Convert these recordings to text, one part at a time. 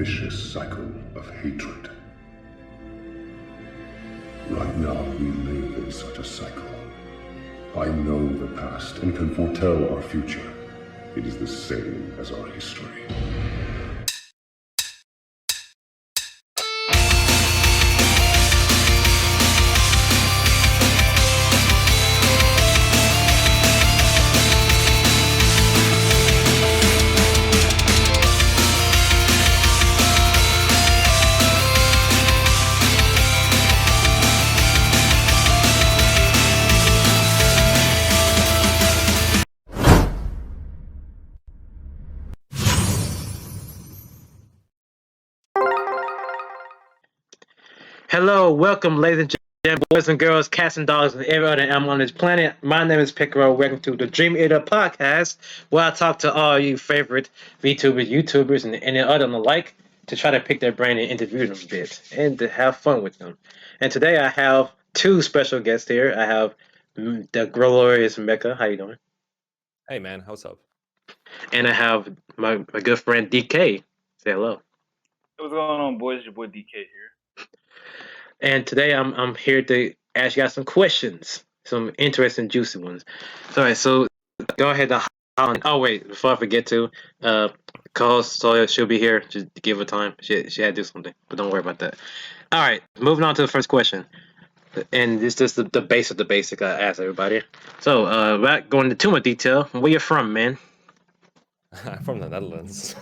vicious cycle of hatred. Right now, we live in such a cycle. I know the past and can foretell our future. It is the same as our history. Hello, welcome, ladies and gentlemen, boys and girls, cats and dogs, and every other animal on this planet. My name is Piccolo. Welcome to the Dream Eater podcast, where I talk to all you favorite VTubers, YouTubers, and any other and the like to try to pick their brain and interview them a bit and to have fun with them. And today I have two special guests here. I have the glorious Mecca. How you doing? Hey man, what's up? And I have my good friend DK. Say hello. What's going on, boys? Your boy DK here. And today I'm here to ask you guys some questions, some interesting, juicy ones. All right, so go ahead. Oh wait, before I forget to, co-host Soulia, she'll be here. Just give her time. She had to do something, but don't worry about that. All right, moving on to the first question, and this is the base of the basic I ask everybody. So without going into too much detail, where you from, man? I'm from the Netherlands.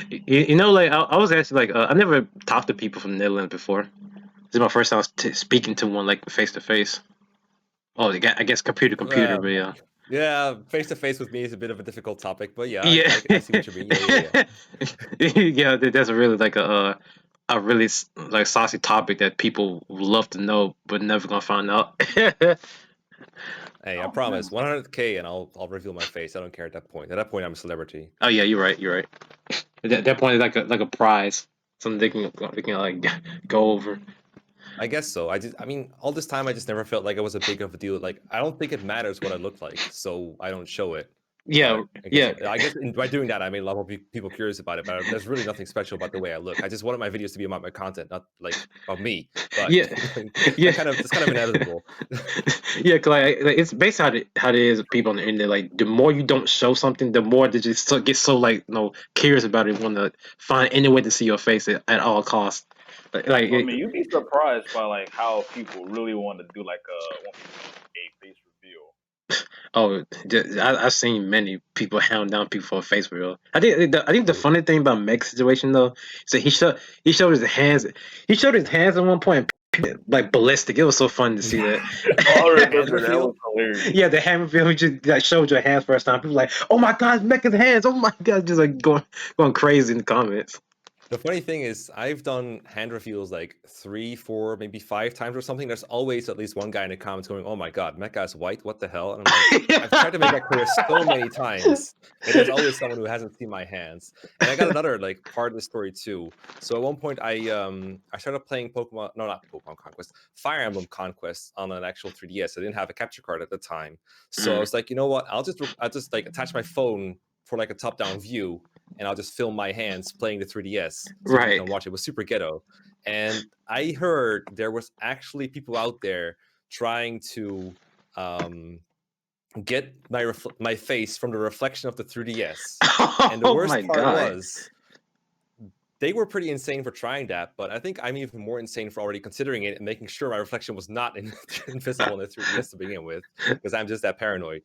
You know, like I was actually like I never talked to people from the Netherlands before. This is my first time speaking to one like face to face. Oh, I guess computer, but yeah. Yeah, face to face with me is a bit of a difficult topic, but yeah, Yeah. I see what you mean. Yeah, that's really like a really like saucy topic that people love to know but never gonna find out. Hey, I promise, 100K and I'll reveal my face. I don't care at that point. At that point, I'm a celebrity. Oh yeah, you're right. At that point, it's like a prize, something they can like go over. I guess so. I mean, all this time I just never felt like it was a big of a deal. Like, I don't think it matters what I look like, so I don't show it. Yeah, I guess by doing that, I made a lot more people curious about it. But there's really nothing special about the way I look. I just wanted my videos to be about my content, not like about me. But yeah, it's kind of inevitable. Yeah, cause like it's basically how it is with people on the internet. Like the more you don't show something, the more they just get so like curious about it, want to find any way to see your face at all costs. I mean, you'd be surprised by like how people really want to do like a face reveal. Oh, I've seen many people hound down people for a face reveal. I think the funny thing about Meg's situation though is that he showed his hands. He showed his hands at one point, like ballistic. It was so fun to see that. I remember that was hilarious. Yeah, the hand reveal. He just like showed your hands first time. People like, oh my god, Mecha's hands. Oh my god, just like going crazy in the comments. The funny thing is, I've done hand reveals like 3, 4, maybe 5 times or something. There's always at least one guy in the comments going, "Oh my god, Mecha is white. What the hell?" And I'm like, I've tried to make that clear so many times, but there's always someone who hasn't seen my hands. And I got another like part of the story too. So at one point, I started playing not Pokemon Conquest, Fire Emblem Conquest on an actual 3DS. I didn't have a capture card at the time, so I was like, you know what? I'll just like attach my phone for like a top-down view, and I'll just film my hands playing the 3DS so right. you can watch it. It was super ghetto. And I heard there was actually people out there trying to get my face from the reflection of the 3DS. And the worst part was they were pretty insane for trying that, but I think I'm even more insane for already considering it and making sure my reflection was not invisible in the 3DS to begin with, because I'm just that paranoid.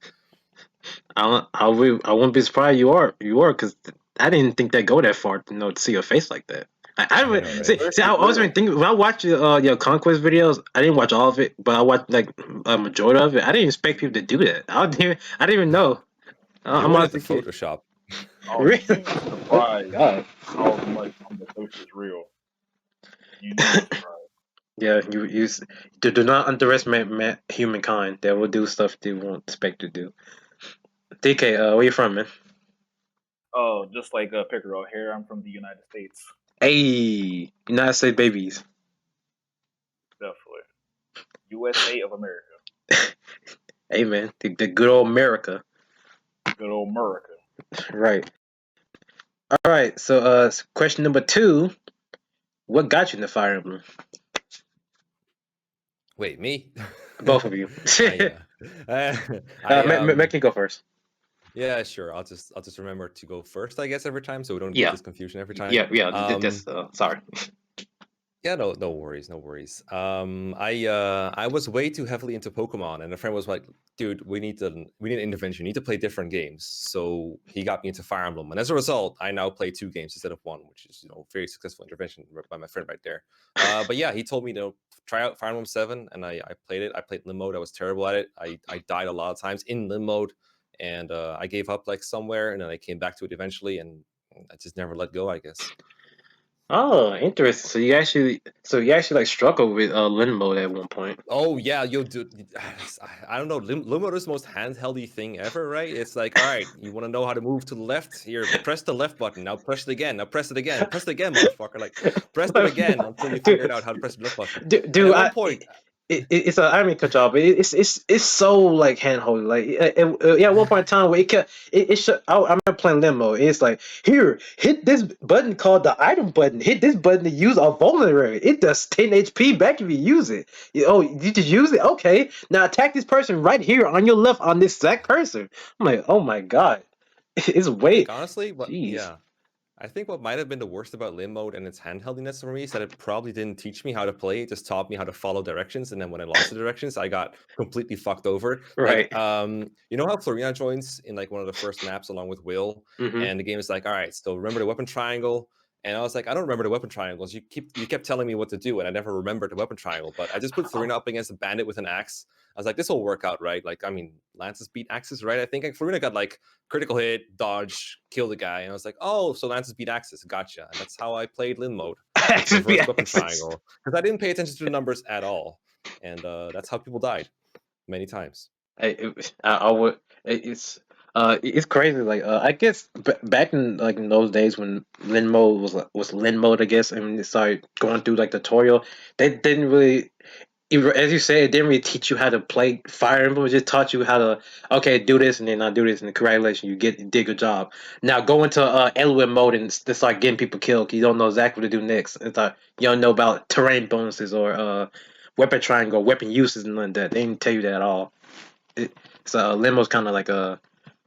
I wouldn't be surprised you are because I didn't think they'd go that far to see your face like that. I was even thinking when I watch your Conquest videos. I didn't watch all of it, but I watched like a majority of it. I didn't expect people to do that. I didn't even know. I'm on the Photoshop. Oh, really? You'd be surprised how much of the face is real. You'd be surprised. Yeah, you do not underestimate humankind. They will do stuff they won't expect to do. DK, where you from, man? Oh, just like Piccolo here. I'm from the United States. Hey, United States babies. Definitely. USA of America. Hey, man, the good old America. Good old America. Right. All right. So, question number 2: what got you into Fire Emblem? Wait, me? Both of you. I Make me go first. Yeah, sure. I'll just remember to go first, I guess, every time, so we don't get Yeah. this confusion every time. Yeah. That's sorry. Yeah, no worries, no worries. I was way too heavily into Pokemon, and a friend was like, "Dude, we need intervention. You need to play different games." So he got me into Fire Emblem, and as a result, I now play 2 games instead of 1, which is very successful intervention by my friend right there. But yeah, he told me to try out Fire Emblem 7, and I played it. I played Limb mode. I was terrible at it. I died a lot of times in Limb mode, and I gave up like somewhere, and then I came back to it eventually, and I just never let go, I guess. Oh, interesting. So you actually like struggled with Lin mode at one point. Oh yeah, dude. I don't know. Limo is the most handheldy thing ever, right? It's like, all right, you want to know how to move to the left? Here, press the left button. Now press it again. Now press it again. Press it again, motherfucker. Like, press it again until you figured out how to press the left button. And Dude, at one point, it's I mean cut you off, but it's so like handhold. Like yeah, at one point in time where I remember playing Limbo. It's like, here, hit this button called the item button. Hit this button to use a vulnerary. It does 10 HP back if you use it. Oh, you just use it? Okay. Now attack this person right here on your left on this exact person. I'm like, oh my god, it's way. like honestly, Jeez. I think what might have been the worst about Limb mode and its handheldiness for me is that it probably didn't teach me how to play. It just taught me how to follow directions, and then when I lost the directions, I got completely fucked over. Right. Like, you know how Florina joins in like one of the first maps along with Will, Mm-hmm. and the game is like, all right, so remember the weapon triangle. And I was like, I don't remember the weapon triangles. You kept telling me what to do, and I never remembered the weapon triangle. But I just put Florina up against a bandit with an axe. I was like, this will work out, right? Like, I mean, Lances beat axes, right? I think like, Florina got like critical hit, dodge, kill the guy, and I was like, oh, so Lances beat axes, gotcha. And that's how I played Lin mode with reverse weapon triangle, because I didn't pay attention to the numbers at all, and that's how people died many times. I would. It's crazy. Like I guess back in like in those days when Lin mode was Lin mode, I guess, and they started going through like tutorial, they didn't really. As you say, it didn't really teach you how to play Fire Emblem. It just taught you how to do this and then not do this, and congratulations, you did a job. Now go into Eluin mode and just start getting people killed. 'Cause you don't know exactly what to do next. It's like you don't know about terrain bonuses or weapon triangle, weapon uses, and none of that. They didn't tell you that at all. So Limo's kind of like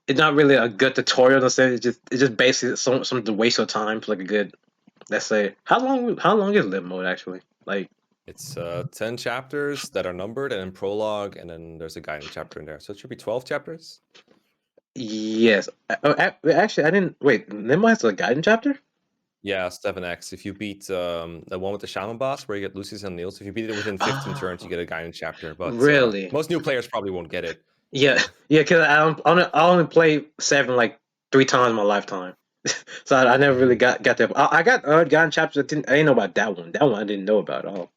it's not really a good tutorial. Let's say it's just basically some to waste your time for like a good. Let's say how long is Limbo mode actually? Like It's 10 chapters that are numbered, and then prologue, and then there's a guiding chapter in there. So it should be 12 chapters. yes. Actually, I didn't wait. Limbo has a guiding chapter. Yeah, 7X. If you beat the one with the shaman boss where you get Lucius and Niels, if you beat it within 15 turns, you get a guiding chapter. But Really? most new players probably won't get it. Yeah. Because I only played 7 like 3 times in my lifetime. So I never really got that. I got guiding chapters. I didn't know about that one. That one I didn't know about at all.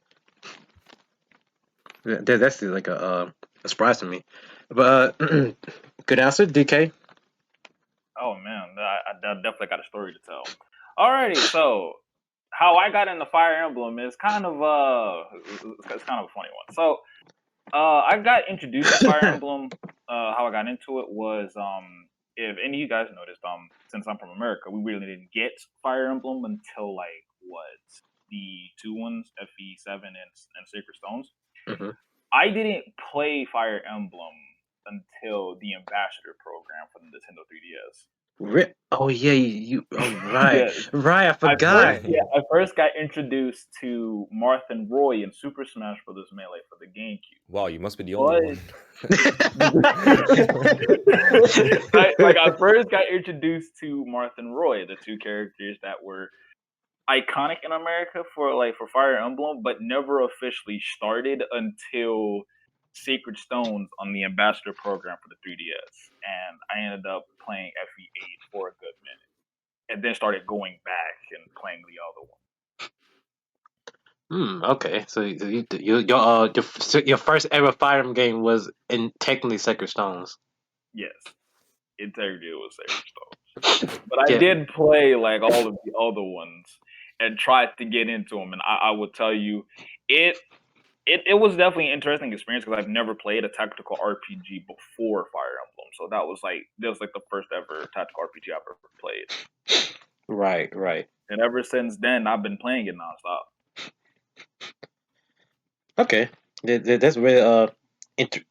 That's like a surprise to me. But good answer, DK. Oh man, I definitely got a story to tell. Alrighty, so how I got into Fire Emblem is kind of it's kind of a funny one. So I got introduced to Fire Emblem. How I got into it was if any of you guys noticed, since I'm from America, we really didn't get Fire Emblem until like the 2 ones, FE7 and Sacred Stones. Mm-hmm. I didn't play Fire Emblem until the Ambassador program for the Nintendo 3DS. Oh yeah, you. Oh right, Yes. right. I forgot. I first got introduced to Marth and Roy in Super Smash Bros. Melee for the GameCube. Wow, you must be the only one. I first got introduced to Marth and Roy, the 2 characters that were iconic in America for Fire Emblem, but never officially started until Sacred Stones on the Ambassador program for the 3DS, and I ended up playing FE8 for a good minute, and then started going back and playing the other one. Okay, so your first ever Fire Emblem game was in technically Sacred Stones. Yes, it technically was Sacred Stones, but I did play like all of the other ones and tried to get into them, and I will tell you, it was definitely an interesting experience because I've never played a tactical RPG before Fire Emblem, so that was like the first ever tactical RPG I've ever played. Right, right. And ever since then, I've been playing it nonstop. Okay, that's really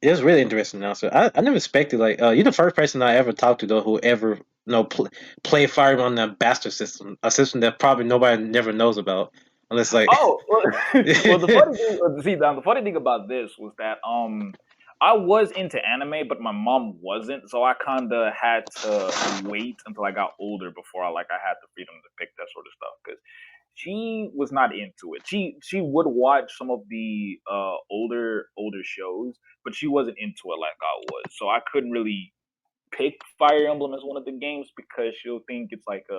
that's really interesting. Now, so I never expected like you're the first person I ever talked to though who ever play Fire Emblem on the Bastard system, a system that probably nobody never knows about, unless like. Oh, well, the funny thing about this was that I was into anime, but my mom wasn't, so I kind of had to wait until I got older before I had the freedom to pick that sort of stuff because she was not into it. She would watch some of the older shows, but she wasn't into it like I was. So I couldn't really pick Fire Emblem as one of the games because she'll think it's like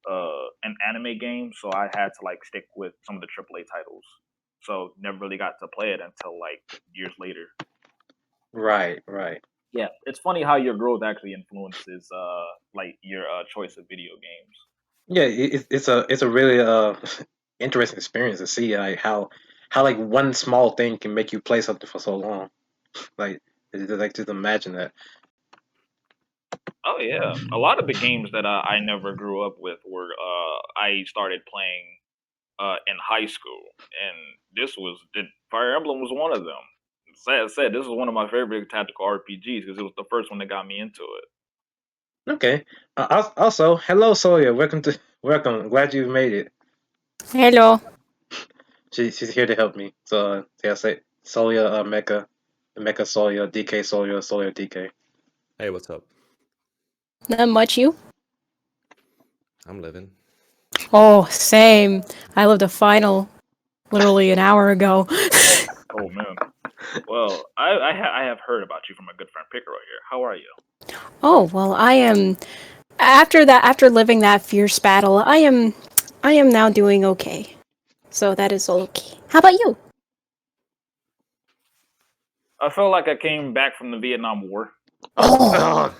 an anime game. So I had to stick with some of the AAA titles. So never really got to play it until years later. Right, right. Yeah, it's funny how your growth actually influences your choice of video games. Yeah, it's a really interesting experience to see like how like one small thing can make you play something for so long. Like just imagine that. Oh yeah, a lot of the games that I never grew up with were I started playing in high school, and Fire Emblem was one of them. As I said, this was one of my favorite tactical RPGs because it was the first one that got me into it. Okay. Also, hello Soulia. Welcome. Glad you made it. Hello. She's here to help me. So yeah, say Soulia, Mecha Soulia, DK Soulia, Soulia DK. Hey, what's up? Not much, you? I'm living. Oh, same. I lived a final literally an hour ago. Oh man. Well, I have heard about you from a good friend Picaro here. How are you? Oh, well, I am after living that fierce battle, I am now doing okay. So that is all okay. How about you? I feel like I came back from the Vietnam War. Oh.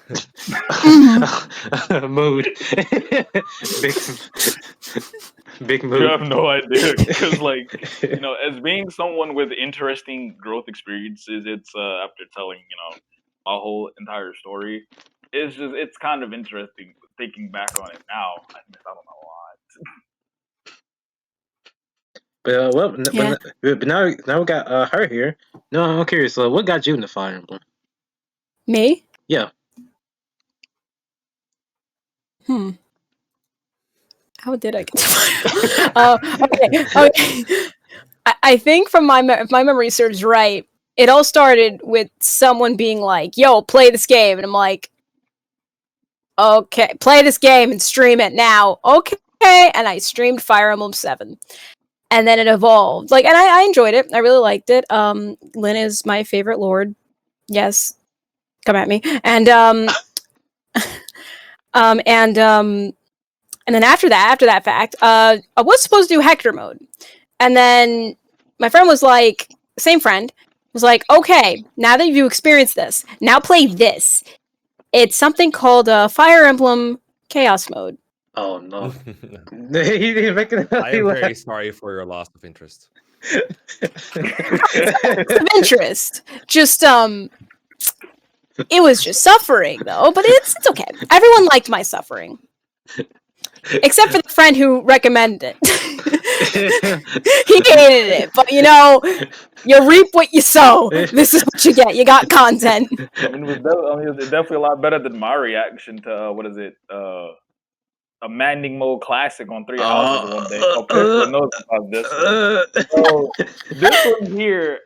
Mood. Big mood. You have no idea because as being someone with interesting growth experiences, it's after telling my whole entire story, it's kind of interesting thinking back on it now. I miss out on a lot. Yeah. But now we got her here. No, I'm curious. So what got you into Fire Emblem? Me? Yeah. How did I get to okay. I think from if my memory serves right, it all started with someone being like, yo, play this game. And I'm like, okay, play this game and stream it now. Okay. And I streamed Fire Emblem 7. And then it evolved. And I enjoyed it. I really liked it. Lynn is my favorite lord. Yes. Come at me. And and then after that fact, I was supposed to do Hector mode. And then my friend was like, same friend, was like, okay, now that you experienced this, now play this. It's something called Fire Emblem Chaos mode. Oh no. He didn't make it. I am very sorry for your loss of interest. Of interest. Just it was just suffering though, but it's okay. Everyone liked my suffering. Except for the friend who recommended it. He hated it, but you reap what you sow. This is what you get. You got content. I mean, it's definitely a lot better than my reaction to what is it? A Maddening Mode Classic on 3 houses one day. Knows about this one. So this one here,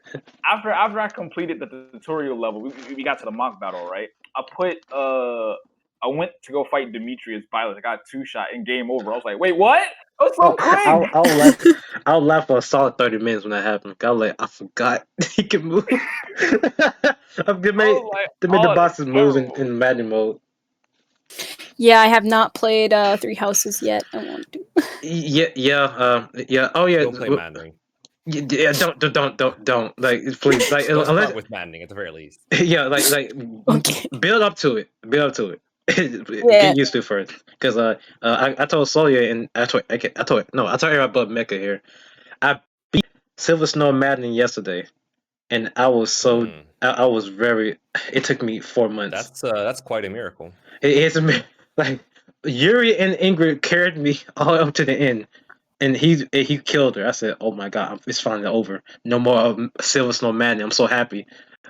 after I completed the tutorial level, we got to the mock battle, right? I went to go fight Demetrius Pilot. I got 2-shot in game over. I was like, wait, what? That's so quick. I'll laugh for a solid 30 minutes when that happened. I forgot he can move. I've made the bosses move in Madden mode. Yeah, I have not played 3 Houses yet. I want to. Yeah. Oh yeah. Don't play Maddening. Yeah, don't. Please, Don't unless start with Maddening at the very least. Yeah, Okay. build up to it. Get used to it first, because I told Soulia and I told her about Mecha here. I beat Silver Snow Madden yesterday, and I was so I was very. It took me 4 months. That's quite a miracle. It's Yuri and Ingrid carried me all up to the end, and he killed her. I said, "Oh my god, it's finally over. No more Silver Snow Madness. I'm so happy."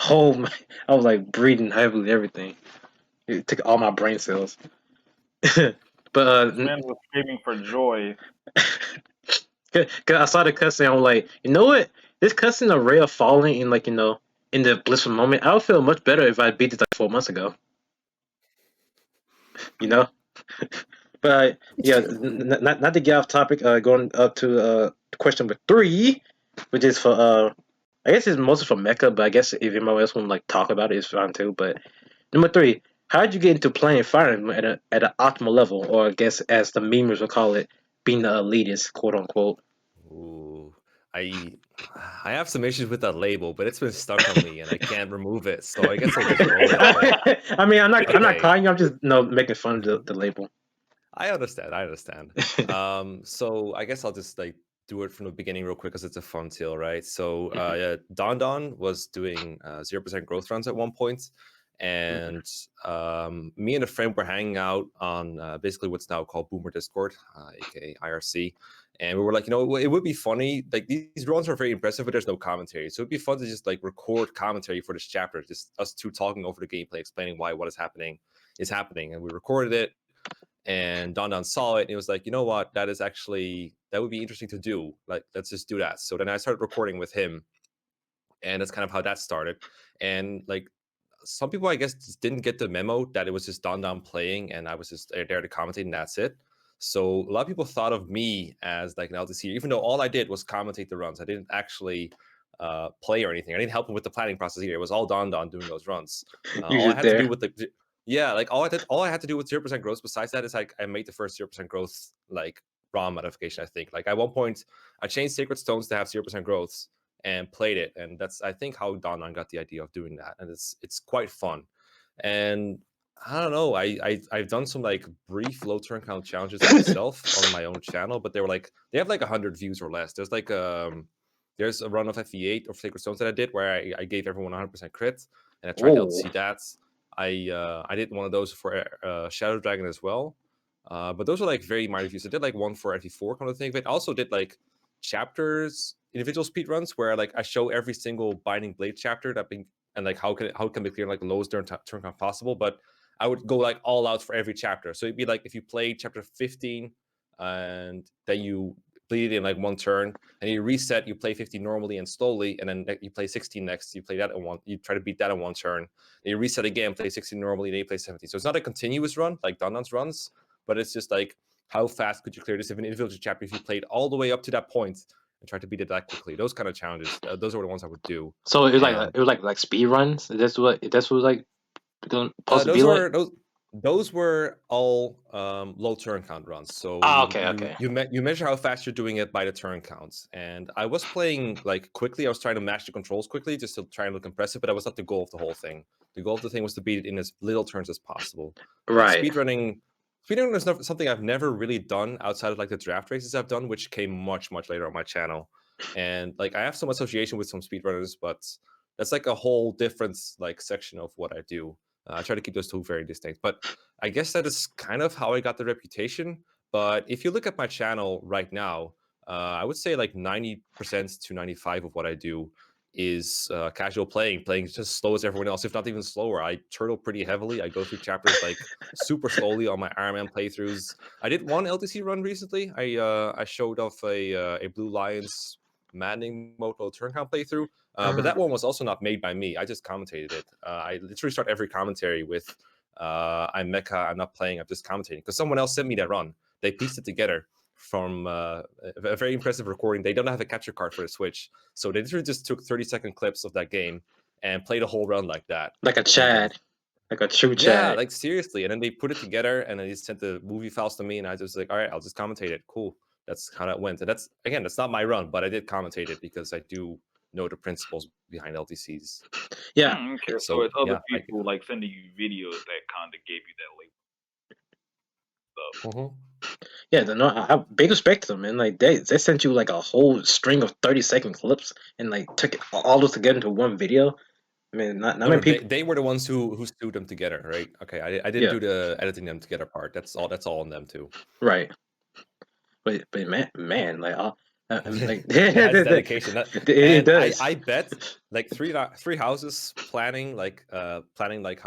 Oh my! I was like breathing heavily. Everything. It took all my brain cells. but This man was screaming for joy. cause I saw the cutscene, I'm like, you know what? This cutscene of Rhea falling in like in the blissful moment, I would feel much better if I beat this like 4 months ago. You know. But yeah, not to get off topic. Going up to question number 3, which is for I guess it's mostly for Mecha, but I guess if anyone else want to like talk about it, it's fine too. But number 3, how did you get into playing Fire Emblem at an optimal level, or I guess as the memers would call it, being the elitist, quote unquote? Ooh, I I have some issues with that label, but it's been stuck on me and I can't remove it. So I guess I just roll with it. I mean, I'm not Okay. calling you. I'm just making fun of the label. I understand. I understand. So I guess I'll just like do it from the beginning real quick because it's a fun tale, right? So yeah, Don was doing 0% growth runs at one point, and me and a friend were hanging out on basically what's now called Boomer Discord, aka IRC. And we were like, it would be funny. Like these runs are very impressive, but there's no commentary. So it'd be fun to just like record commentary for this chapter, just us two talking over the gameplay, explaining why what is happening. And we recorded it. And Don saw it and he was like, you know what, that would be interesting to do. Like, let's just do that. So then I started recording with him, and that's kind of how that started. And like some people, I guess, just didn't get the memo that it was just Don playing and I was just there to commentate and that's it. So a lot of people thought of me as like an LTC, even though all I did was commentate the runs. I didn't actually play or anything. I didn't help him with the planning process either. It was all Don doing those runs. All I had to do with yeah, like all I had to do with 0% growth besides that is like I made the first 0% growth like ROM modification, I think. Like at one point I changed Sacred Stones to have 0% growths and played it, and that's I think how Don got the idea of doing that, and it's quite fun. And I don't know, I've done some like brief low turn count challenges myself on my own channel, but they have like 100 views or less. There's a run of FE8 or Sacred Stones that I did where I gave everyone 100% crit, and I tried to LTC that. I did one of those for Shadow Dragon as well, but those are like very minor views. I did like one for FE4, come to think of it. I also did like chapters, individual speed runs where like I show every single Binding Blade chapter and like how can it be clear like the lowest turn count possible. But I would go like all out for every chapter. So it'd be like if you play chapter 15 and then you bleed in like one turn and you reset, you play 15 normally and slowly, and then you play 16 next, you play that in one, you try to beat that in one turn, and you reset again, play 16 normally, and then you play 17. So it's not a continuous run like Don's runs, but it's just like how fast could you clear this if an individual chapter if you played all the way up to that point and try to beat it that quickly. Those kind of challenges, those are the ones I would do. So it was like speed runs. That's what like supposed to be like. Those were all low turn count runs. So okay. You measure how fast you're doing it by the turn counts. And I was playing like quickly. I was trying to match the controls quickly just to try and look impressive, but that was not the goal of the whole thing. The goal of the thing was to beat it in as little turns as possible. Right. Speedrunning is something I've never really done outside of like the draft races I've done, which came much later on my channel. And like I have some association with some speedrunners, but that's like a whole different like section of what I do. I try to keep those two very distinct, but I guess that is kind of how I got the reputation. But if you look at my channel right now, I would say like 90% to 95% of what I do is casual playing just slow as everyone else, if not even slower. I turtle pretty heavily. I go through chapters like super slowly on my Iron Man playthroughs. I did one LTC run recently. I showed off a Blue Lions maddening mode turn count playthrough. But that one was also not made by me. I just commentated it. I literally start every commentary with I'm Mecha, I'm not playing, I'm just commentating. Because someone else sent me that run. They pieced it together from a very impressive recording. They don't have a capture card for the Switch. So they literally just took 30-second clips of that game and played a whole run like that. Like a Chad. Like a true Chad. Yeah, like seriously. And then they put it together and then they sent the movie files to me and I just like, all right, I'll just commentate it. Cool. That's how that went. And that's not my run, but I did commentate it because I do know the principles behind LTCs. Yeah. Okay. So it's other people like sending you videos that kind of gave you that label. Yeah, no, I have big respect to them, man. Like they sent you like a whole string of 30-second clips and like took it all those together into one video. I mean, not No, many people. they were the ones who stewed them together, right? Okay, I didn't Yeah. do the editing them together part. That's all on them too. Right. But man, like, like It has dedication. it And does. I bet like three houses planning like how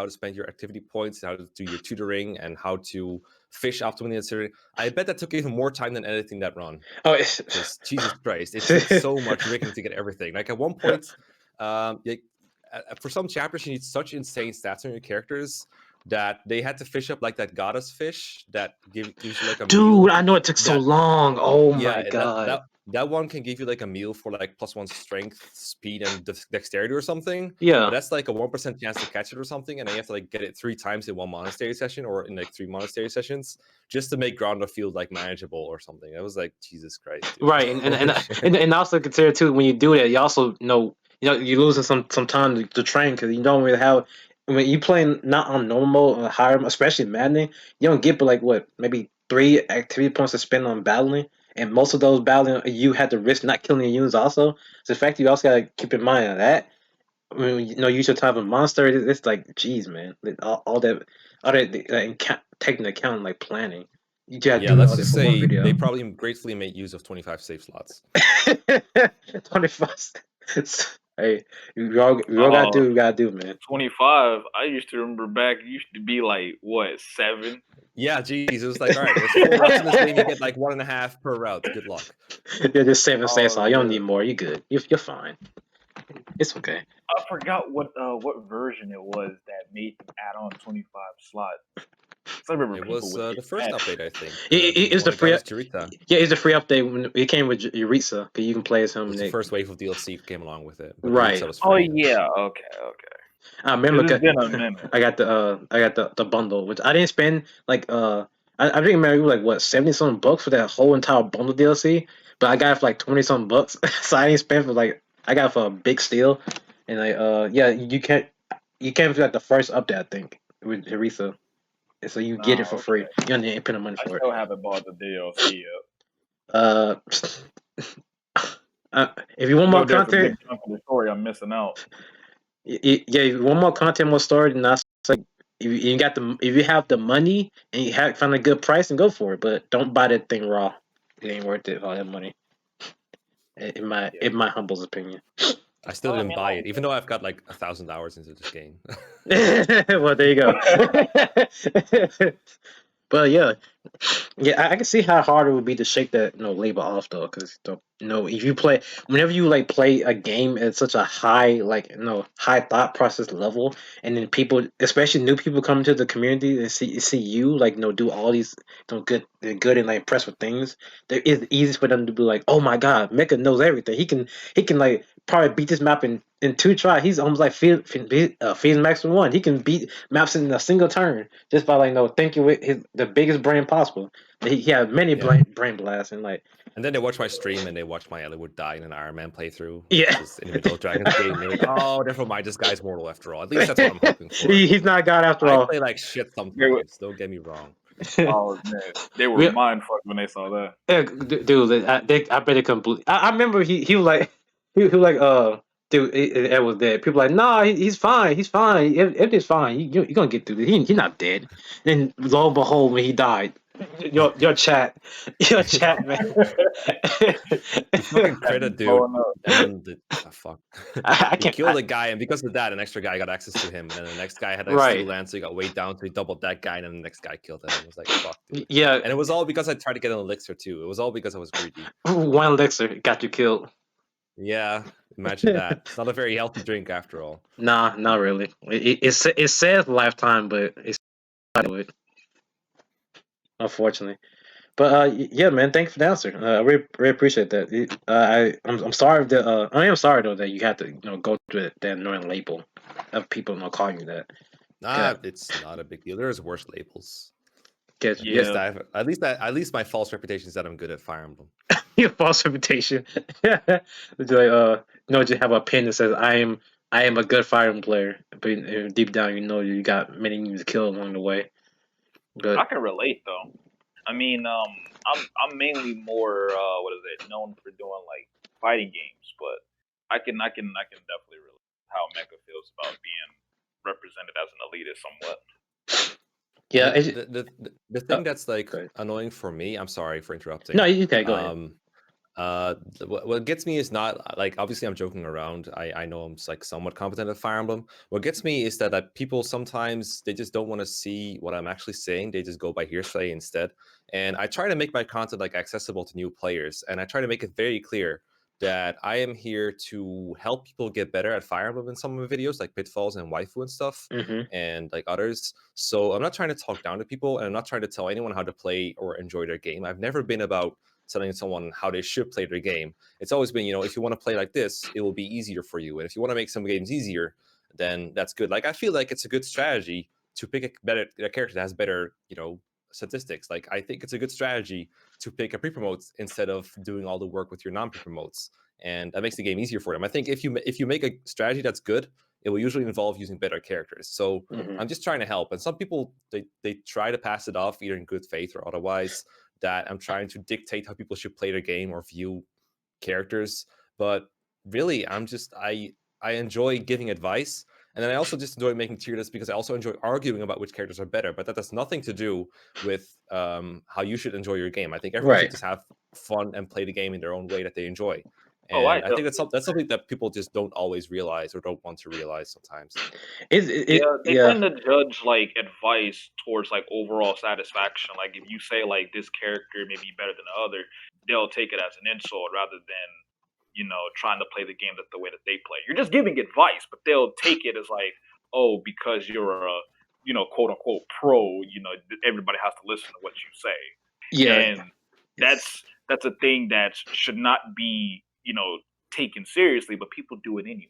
to spend your activity points, how to do your tutoring, and how to fish optimally, etc. I bet that took even more time than editing that run. Oh, it's Because Jesus Christ, it took so much rigging to get everything. Like at one point, for some chapters, you need such insane stats on your characters that they had to fish up like that goddess fish that gives you like a meal. dude, I know it took so long. Oh my Yeah, god. that one can give you like a meal for like +1 strength, speed, and dexterity or something. Yeah. But that's like a 1% chance to catch it or something, and then you have to like get it 3 times in one monastery session or in like 3 monastery sessions just to make Grounder feel like manageable or something. It was like Jesus Christ, dude. Right, and also consider too when you do that, you also you're losing some time to train because you don't really have when you playing not on normal or higher, especially Madden, you don't get but like what maybe 3 activity points to spend on battling, and most of those battling you had to risk not killing your units also. So the fact you also gotta keep in mind that when use your time of monster, it's like geez man, like, all that taking into account like planning. You gotta Yeah, do let's all this just for one say video. they probably gratefully made use of 25 save slots. 25. Hey, we all gotta do, man. 25. I used to remember back. It used to be like what 7. Yeah, geez, it was like, all right, there's 4 routes in this game. You get like 1.5 per route. Good luck. Yeah, just save and save. So Oh, you don't yeah. need more. You good. You're fine. It's okay. I forgot what version it was that made them add on 25 slots. I remember It people was would the get first mad. update, I think. It was When the it got free. us Chirita. Yeah, it's a free update when it came with Yuritsa. Cause you can play as him. It was and the first wave of DLC came along with it, but Right. Chirita was Oh free. yeah, okay. I remember. It's been a minute. I got the bundle, which I didn't spend like I think it was like what 70 something bucks for that whole entire bundle DLC, but I got it for like 20 something bucks, so I didn't spend for like I got it for a big steal, and like yeah you can't for like the first update I think with Aretha, so you get it for free. Okay. You don't need to pay no money I for still it. haven't bought the DLC yet. Uh, if you want more There's a big content, chunk of the story I'm missing out. yeah, if you want more content, more story, then that's like if you have the money and you have find a good price and go for it, but don't buy that thing raw. It ain't worth it for all that money. In my humble opinion. I still Well, I didn't mean, buy it, even though I've got like 1,000 hours into this game. Well, there you go. But yeah, I can see how hard it would be to shake that label off though, because if you play whenever you like play a game at such a high high thought process level, and then people, especially new people, come into the community and see you like do all these good and like impressed with things. It is easy for them to be like, oh my god, Mecha knows everything. He can like probably beat this map in 2 tries. He's almost like Phoenix Max in 1. He can beat maps in a single turn just by like thinking with the biggest brain possible. He had many Yeah. brain blasts and like. And then they watch my stream and they watch my Eliwood die in an Iron Man playthrough. Yeah. Just in the middle of Dragon's Gate. And they're like, oh, never mind, this guy's mortal after all. At least that's what I'm hoping for. He's not God after I all. play like shit sometimes, don't get me wrong. Oh man, they were mind fucked when they saw that. Yeah, dude, I bet it completely. I remember he was like he was like dude, it was dead. People were like, nah, he's fine, everything's fine. You're gonna get through this. He's not dead. And lo and behold, when he died, your chat, man. You fucking crit a dude, and then fuck. I He can't. killed a guy, and because of that, an extra guy got access to him, and then the next guy had a Right. steel lance, so he got weighed down, so he doubled that guy, and then the next guy killed him. It was like, fuck, dude. Yeah, And it was all because I tried to get an elixir too. It was all because I was greedy. one elixir got you killed. Yeah, imagine that. It's not a very healthy drink after all. Nah, not really. It says lifetime, but it's not do it. Unfortunately. But yeah, man, thanks for the answer. I really appreciate that. I'm sorry that I am sorry though that you had to go through that annoying label of people calling you that. Nah, it's not a big deal. There's worse labels. Get Yeah. At least my false reputation is that I'm good at Fire Emblem. your false reputation. It's like just have a pin that says I am a good Fire Emblem player, but deep down you got many units killed along the way. But I can relate though. I mean, I'm mainly more known for doing like fighting games, but I can definitely relate. how Mecha feels about being represented as an elitist somewhat. Yeah. The thing that's like go ahead. annoying for me, I'm sorry for interrupting. No, you can go ahead. What gets me is not like, obviously I'm joking around. I know I'm like somewhat competent at Fire Emblem. What gets me is that people sometimes they just don't want to see what I'm actually saying. They just go by hearsay instead. And I try to make my content like accessible to new players, and I try to make it very clear that I am here to help people get better at Fire Emblem in some of my videos, like Pitfalls and Waifu and stuff, and like others. So I'm not trying to talk down to people, and I'm not trying to tell anyone how to play or enjoy their game. I've never been about telling someone how they should play their game. It's always been, if you want to play like this, it will be easier for you. And if you want to make some games easier, then that's good. Like, I feel like it's a good strategy to pick a character that has better, statistics. Like, I think it's a good strategy to pick a pre-promote instead of doing all the work with your non-pre-promotes. And that makes the game easier for them. I think if you make a strategy that's good, it will usually involve using better characters. So I'm just trying to help. And some people, they try to pass it off either in good faith or otherwise, that I'm trying to dictate how people should play their game or view characters. But really, I enjoy giving advice. And then I also just enjoy making tier lists because I also enjoy arguing about which characters are better. But that has nothing to do with how you should enjoy your game. I think everyone should just have fun and play the game in their own way that they enjoy. And I think that's something that people just don't always realize or don't want to realize sometimes. They tend to judge like advice towards like overall satisfaction. Like if you say like this character may be better than the other, they'll take it as an insult rather than trying to play the game the way that they play. You're just giving advice, but they'll take it as like, oh, because you're a quote unquote pro, everybody has to listen to what you say. Yeah, and that's a thing that should not be taken seriously, but people do it anyway.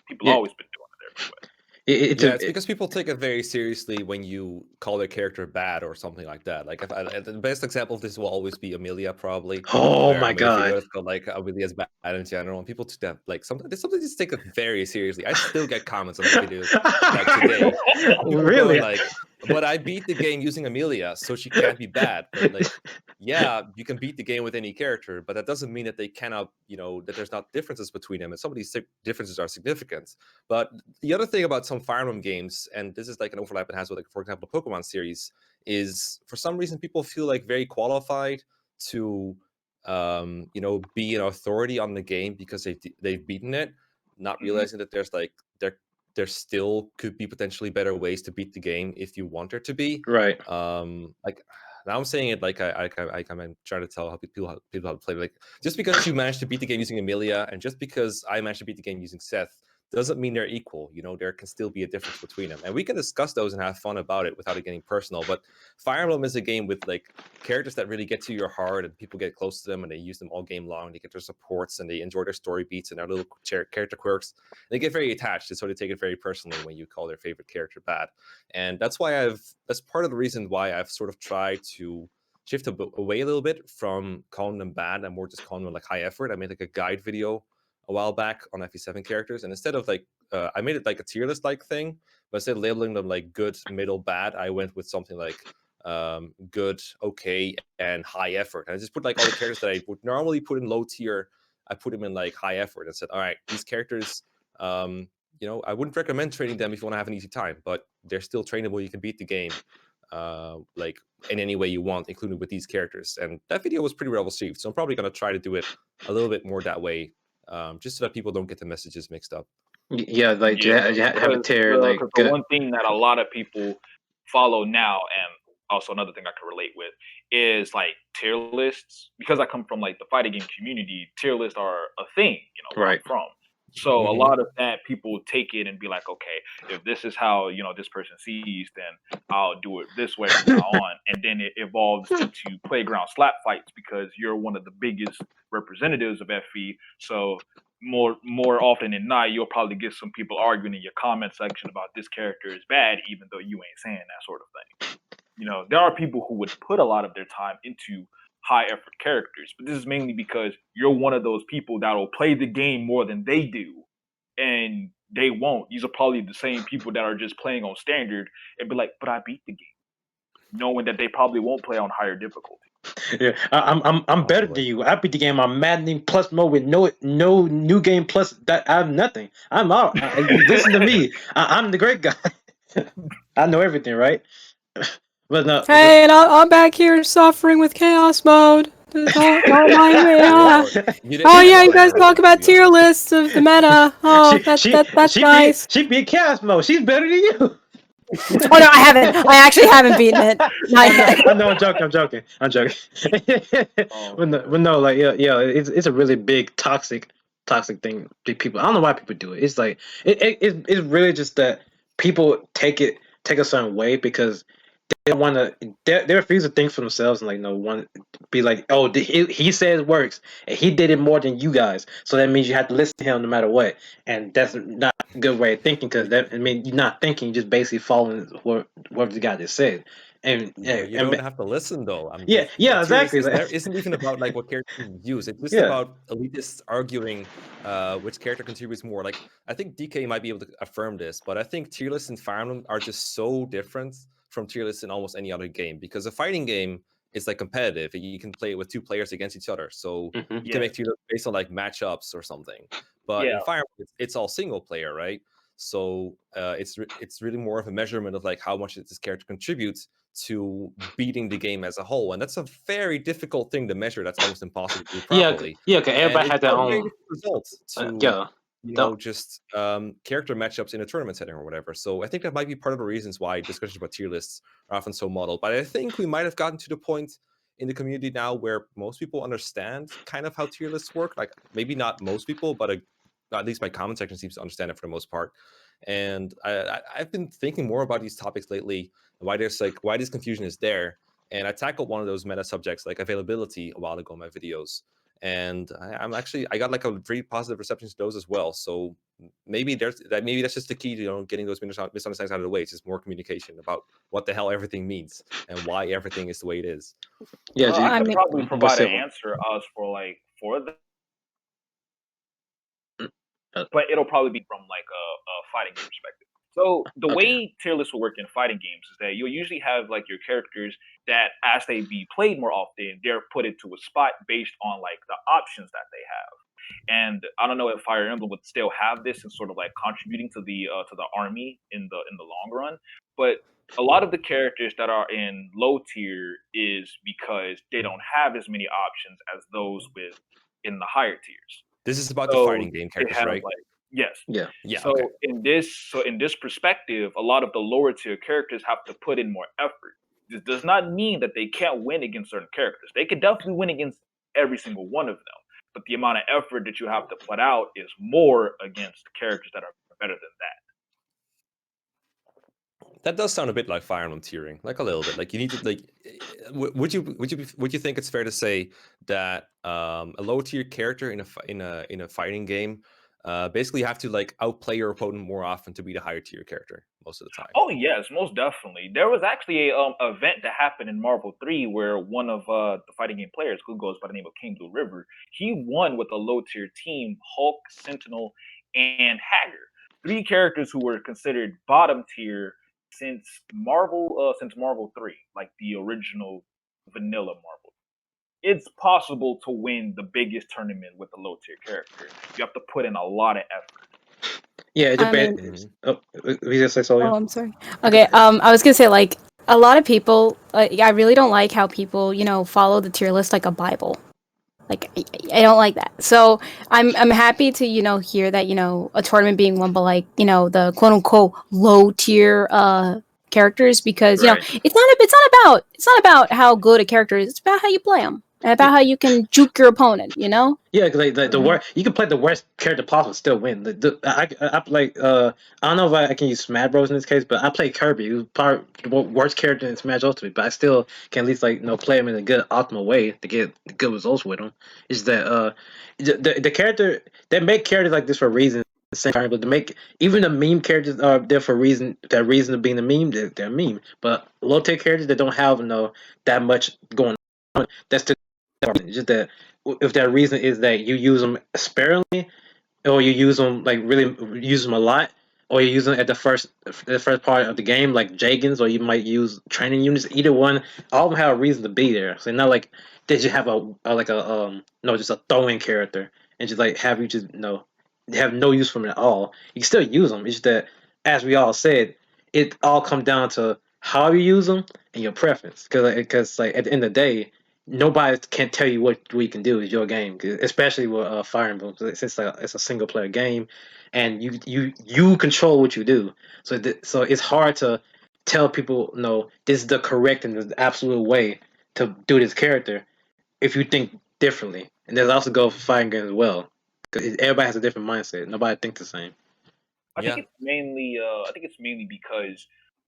People always been doing it everywhere. It's because people take it very seriously when you call their character bad or something like that. Like, the best example of this will always be Amelia, probably. Oh my god! Videos called like Amelia's bad in general, and people took that like something just take it very seriously. I still get comments on the videos like today. Really? Like, but I beat the game using Amelia, so she can't be bad. But like, yeah, you can beat the game with any character, but that doesn't mean that they cannot, that there's not differences between them, and some of these differences are significant. But the other thing about some Fire Emblem games, and this is like an overlap it has with, like, for example, Pokemon series, is for some reason people feel like very qualified to, be an authority on the game because they've beaten it, not realizing that there still could be potentially better ways to beat the game if you want there to be. Right. Like, now I'm saying it like I'm trying to tell people how to play. Like, just because you managed to beat the game using Amelia, and just because I managed to beat the game using Seth, doesn't mean they're equal. There can still be a difference between them, and we can discuss those and have fun about it without it getting personal. But Fire Emblem is a game with like characters that really get to your heart, and people get close to them, and they use them all game long. They get their supports, and they enjoy their story beats and their little character quirks. They get very attached, and so they take it very personally when you call their favorite character bad. And that's why that's part of the reason why I've sort of tried to shift away a little bit from calling them bad and more just calling them like high effort. I made like a guide video a while back on FE7 characters, and instead of like I made it like a tier list like thing, but instead of labeling them like good, middle, bad, I went with something like good, okay, and high effort. And I just put like all the characters that I would normally put in low tier, I put them in like high effort, and said, all right, these characters, I wouldn't recommend training them if you want to have an easy time, but they're still trainable. You can beat the game like in any way you want, including with these characters. And that video was pretty well received, so I'm probably going to try to do it a little bit more that way, just so that people don't get the messages mixed up. Yeah, like you have a tier. Like the one thing that a lot of people follow now, and also another thing I can relate with, is like tier lists. Because I come from like the fighting game community, tier lists are a thing, where I'm from. So a lot of that, people take it and be like, okay, if this is how this person sees, then I'll do it this way from now on. And then it evolves into playground slap fights because you're one of the biggest representatives of FE. So more often than not, you'll probably get some people arguing in your comment section about this character is bad, even though you ain't saying that sort of thing. There are people who would put a lot of their time into high effort characters, but this is mainly because you're one of those people that will play the game more than they do, and they won't. These are probably the same people that are just playing on standard and be like, but I beat the game, knowing that they probably won't play on higher difficulty. Yeah, I'm better than Possibly. you. I beat the game on Maddening Plus mode with no new game plus. That I have nothing. I'm out. Listen to me. I'm the great guy. I know everything, right? But no, Hey, and I'm back here suffering with chaos mode. Don't mind me. Well, you Oh didn't yeah, you die guys that talk way, to about be tier honest. lists of the meta. Oh, that's nice. she beat chaos mode. She's better than you. Oh no, I haven't. I actually haven't beaten it. Not yet. I know. I'm joking. I'm joking. Oh, But no, like yeah, it's a really big toxic thing. Big people. I don't know why people do it. It's like it's really just that people take a certain way because they want to. They refuse to think for themselves and like no one be like, oh, he says it works and he did it more than you guys, so that means you have to listen to him no matter what, and that's not a good way of thinking because that I mean you're not thinking, you're just basically following what the guy just said, and But you don't have to listen though. I'm yeah, just yeah, a tier list exactly. is there isn't even about like what character you use. It's just Yeah, about elitists arguing which character contributes more. Like I think DK might be able to affirm this, but I think tier lists in Fire Emblem are just so different from tier lists in almost any other game because a fighting game is like competitive. You can play it with two players against each other, so hmm you can yeah, make tier lists based on like matchups or something. But yeah. in Fire Emblem, it's all single player, right? So it's really more of a measurement of like how much this character contributes to beating the game as a whole, and that's a very difficult thing to measure. That's almost impossible to do yeah, properly, yeah. Cause and everybody it's had their not a very own. different result to Yeah, the, just character matchups in a tournament setting or whatever. So I think that might be part of the reasons why discussions about tier lists are often so muddled. But I think we might have gotten to the point in the community now where most people understand kind of how tier lists work. Like maybe not most people, but at least my comment section seems to understand it for the most part. And I've been thinking more about these topics lately, why there's like why this confusion is there. And I tackled one of those meta subjects like availability a while ago in my videos. And I got like a very positive reception to those as well. So maybe that's just the key to getting those misunderstandings out of the way. It's just more communication about what the hell everything means and why everything is the way it is. yeah. I I could mean, probably What's provide an it? answer as for the, Uh, but it'll probably be from like a fighting game perspective. So the okay. way tier lists will work in fighting games is that you'll usually have like your characters that, as they be played more often, they're put into a spot based on like the options that they have. And I don't know if Fire Emblem would still have this and sort of like contributing to the army in the long run, but a lot of the characters that are in low tier is because they don't have as many options as those with in the higher tiers. This is about the So fighting game they characters, have right? like yes. Yeah. Yeah. So Okay. in this perspective, a lot of the lower tier characters have to put in more effort. This does not mean that they can't win against certain characters. They could definitely win against every single one of them. But the amount of effort that you have to put out is more against characters that are better than that. That does sound a bit like Fire Emblem tiering, like a little bit. Like you need to like. Would you think it's fair to say that a low tier character in a fighting game, basically you have to like outplay your opponent more often to beat a higher tier character most of the time? Oh yes, most definitely. There was actually a event that happened in Marvel 3 where one of the fighting game players, who goes by the name of King Blue River, he won with a low tier team: Hulk, Sentinel, and Hager. Three characters who were considered bottom tier since Marvel 3, like the original vanilla Marvel. It's possible to win the biggest tournament with a low tier character. You have to put in a lot of effort. Yeah, it I mean, depends. Oh, we just say so. oh, Yeah. I'm sorry. Okay, I was gonna say like a lot of people. I really don't like how people, follow the tier list like a Bible. Like I don't like that. So I'm happy to hear that a tournament being won by like the quote unquote low tier characters because Right. it's not about how good a character is. It's about how you play them and about how you can juke your opponent. Yeah, cause like the Mhm. worst, you can play the worst character possible, and still win. I like I don't know if I can use Smash Bros in this case, but I play Kirby, who's probably the worst character in Smash Ultimate, but I still can at least like play him in a good optimal way to get good results with him. Is that the character they make characters like this for a reason. Same time, but to make even the meme characters are there for a reason. That reason of being a meme, they're a meme. But low tier characters that don't have that much going on, that's the just that if that reason is that you use them sparingly or you use them like really use them a lot, or you use them at the first part of the game, like Jagans, or you might use training units. Either one, all of them have a reason to be there. So not like they just have no, just a throwing character and just like have you just have no use for them at all. You can still use them. It's just that, as we all said, it all comes down to how you use them and your preference. Because like at the end of the day, nobody can tell you what you can do. It's your game, especially with Fire Emblem. Since it's a single player game, and you control what you do. So it's hard to tell people, no, this is the correct and the absolute way to do this character if you think differently. And there's also go for fighting games as well, because everybody has a different mindset. Nobody thinks the same. I think Yeah. it's mainly because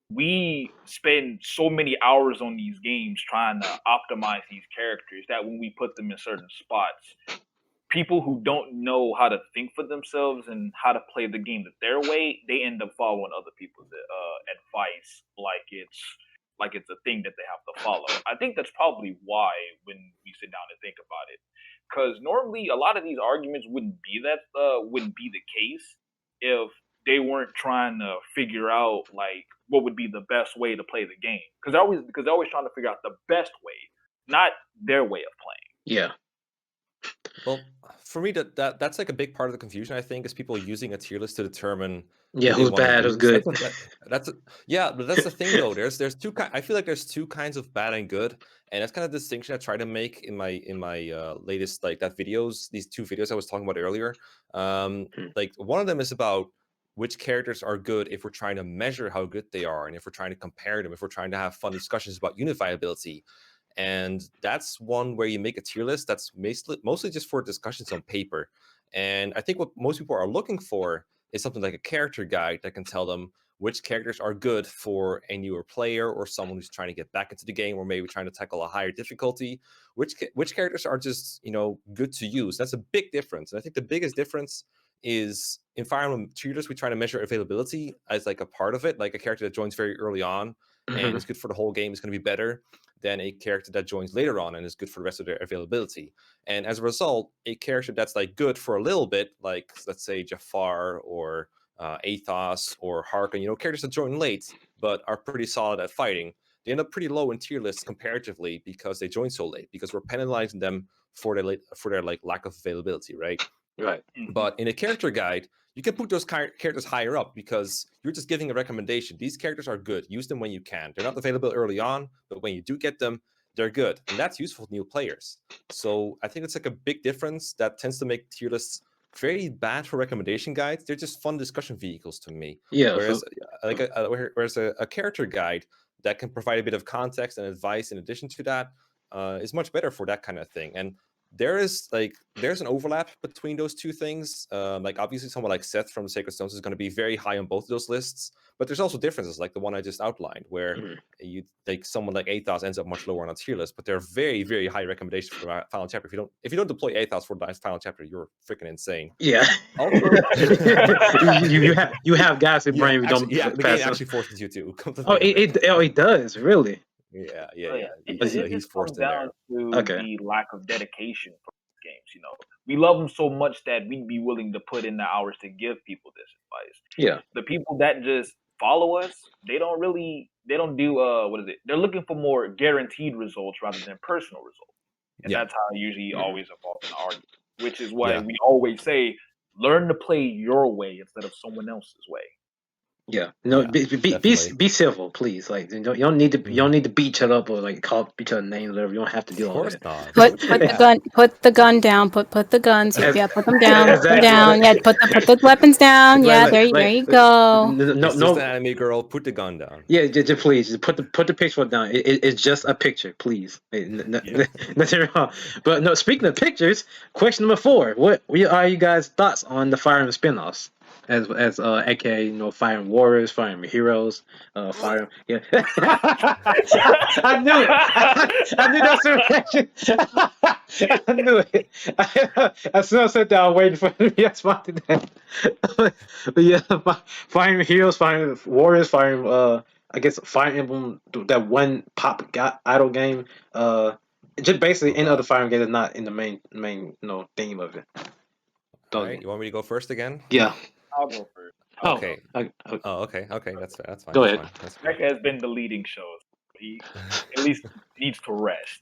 we spend so many hours on these games trying to optimize these characters that when we put them in certain spots, people who don't know how to think for themselves and how to play the game their way, they end up following other people's advice like it's a thing that they have to follow. I think that's probably why when we sit down and think about it, because normally a lot of these arguments wouldn't be the case if they weren't trying to figure out like what would be the best way to play the game. Because they're always trying to figure out the best way, not their way of playing. Yeah. Well, for me, that's like a big part of the confusion. I think is people using a tier list to determine Yeah, who they who's wanna bad, who's use. good. Yeah, but that's the thing though. There's two. I feel like there's two kinds of bad and good, and that's kind of the distinction I try to make in my latest these two videos I was talking about earlier. Like one of them is about which characters are good if we're trying to measure how good they are, and if we're trying to compare them, if we're trying to have fun discussions about unifiability. And that's one where you make a tier list that's mostly just for discussions on paper. And I think what most people are looking for is something like a character guide that can tell them which characters are good for a newer player or someone who's trying to get back into the game or maybe trying to tackle a higher difficulty. Which characters are just good to use. That's a big difference. And I think the biggest difference is in Fire Emblem tier list, we try to measure availability as like a part of it. Like a character that joins very early on and is good for the whole game is going to be better than a character that joins later on and is good for the rest of their availability. And as a result, a character that's like good for a little bit, like let's say Jafar or Athos or Harkon, characters that join late but are pretty solid at fighting, they end up pretty low in tier lists comparatively because they join so late, because we're penalizing them for their like lack of availability, right? Right. But in a character guide, you can put those characters higher up because you're just giving a recommendation. These characters are good. Use them when you can. They're not available early on, but when you do get them, they're good. And that's useful to new players. So I think it's like a big difference that tends to make tier lists very bad for recommendation guides. They're just fun discussion vehicles to me. Yeah. Whereas a character guide that can provide a bit of context and advice in addition to that is much better for that kind of thing. And there's an overlap between those two things. Like obviously someone like Seth from the Sacred Stones is going to be very high on both of those lists, but there's also differences like the one I just outlined where you like someone like Athos ends up much lower on a tier list, but they're very, very high recommendations for the final chapter. If you don't deploy Athos for the final chapter, you're freaking insane. Yeah. Also, you have guys who brain the game actually forces you to. it does, really. Yeah. It He's just comes forced in there. down to Okay. the lack of dedication for games. We love them so much that we'd be willing to put in the hours to give people this advice. Yeah. The people that just follow us, they don't do what is it? They're looking for more guaranteed results rather than personal results. And that's how I usually always evolve in argument, which is why we always say, learn to play your way instead of someone else's way. Yeah, no, Yeah, be civil, please. Like, you don't need to beat each other up or like call each other names or whatever. You don't have to do all that. Of course not. Put the gun down. Put the guns. Yeah, put them down. Put them Exactly. down. Yeah, put the weapons down. Yeah, there you go. It's just an anime girl. Put the gun down. Yeah, just please, just put the picture down. It's just a picture, please. Nothing wrong. But no, speaking of pictures, question number 4: What are you guys' thoughts on the Fire Emblem spinoffs? As aka Fire Emblem Warriors, Fire Emblem Heroes, Fire. Yeah, I knew it. I knew that's the reaction. I knew it. As soon as I said that, I was waiting for him to respond to that. But yeah, Fire Emblem Heroes, Fire Emblem Warriors, Fire Emblem. I guess Fire Emblem, that one pop idol game. Just basically any other Fire Emblem game that's not in the main theme of it. All right, you want me to go first again? Yeah. I'll go first. Okay. okay. Oh, okay. Okay, that's fair. That's fine. Go That's ahead. fine. That's fine. Mecha has been deleting shows. He at least needs to rest.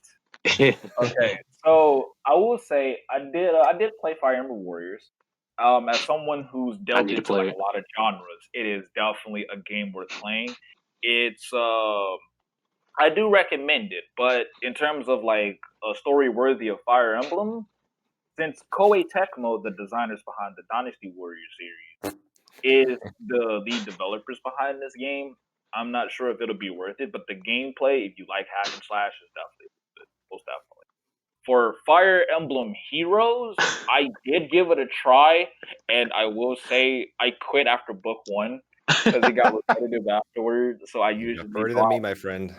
Yeah. Okay, so I will say I did play Fire Emblem Warriors. As someone who's I delved need to into play like it. a lot of genres, it is definitely a game worth playing. It's I do recommend it, but in terms of like a story worthy of Fire Emblem, since Koei Tecmo, the designers behind the Dynasty Warriors series, is the lead developers behind this game, I'm not sure if it'll be worth it. But the gameplay, if you like hack and slash, is definitely worth it, most definitely. For Fire Emblem Heroes, I did give it a try, and I will say I quit after book 1 because it got repetitive afterwards. So I You got usually further than drop. me, my friend.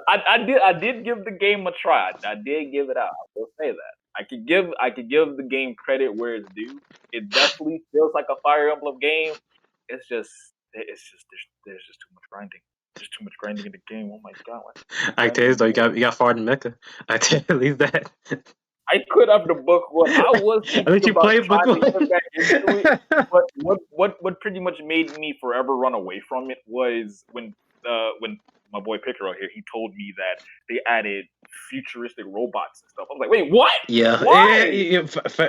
I did give the game a try. I did give it out. I will say that. I could give the game credit where it's due. It definitely feels like a Fire Emblem game. It's just there's just too much grinding. There's too much grinding in the game. Oh my god. I tell you though, you got far in Mecca. I tell you, at least that. I quit after book 1. I was At least thinking you about played book trying to one. get back into it, but what pretty much made me forever run away from it was when my boy Picaro here, he told me that they added futuristic robots and stuff. I was like, wait, what? Yeah, Why?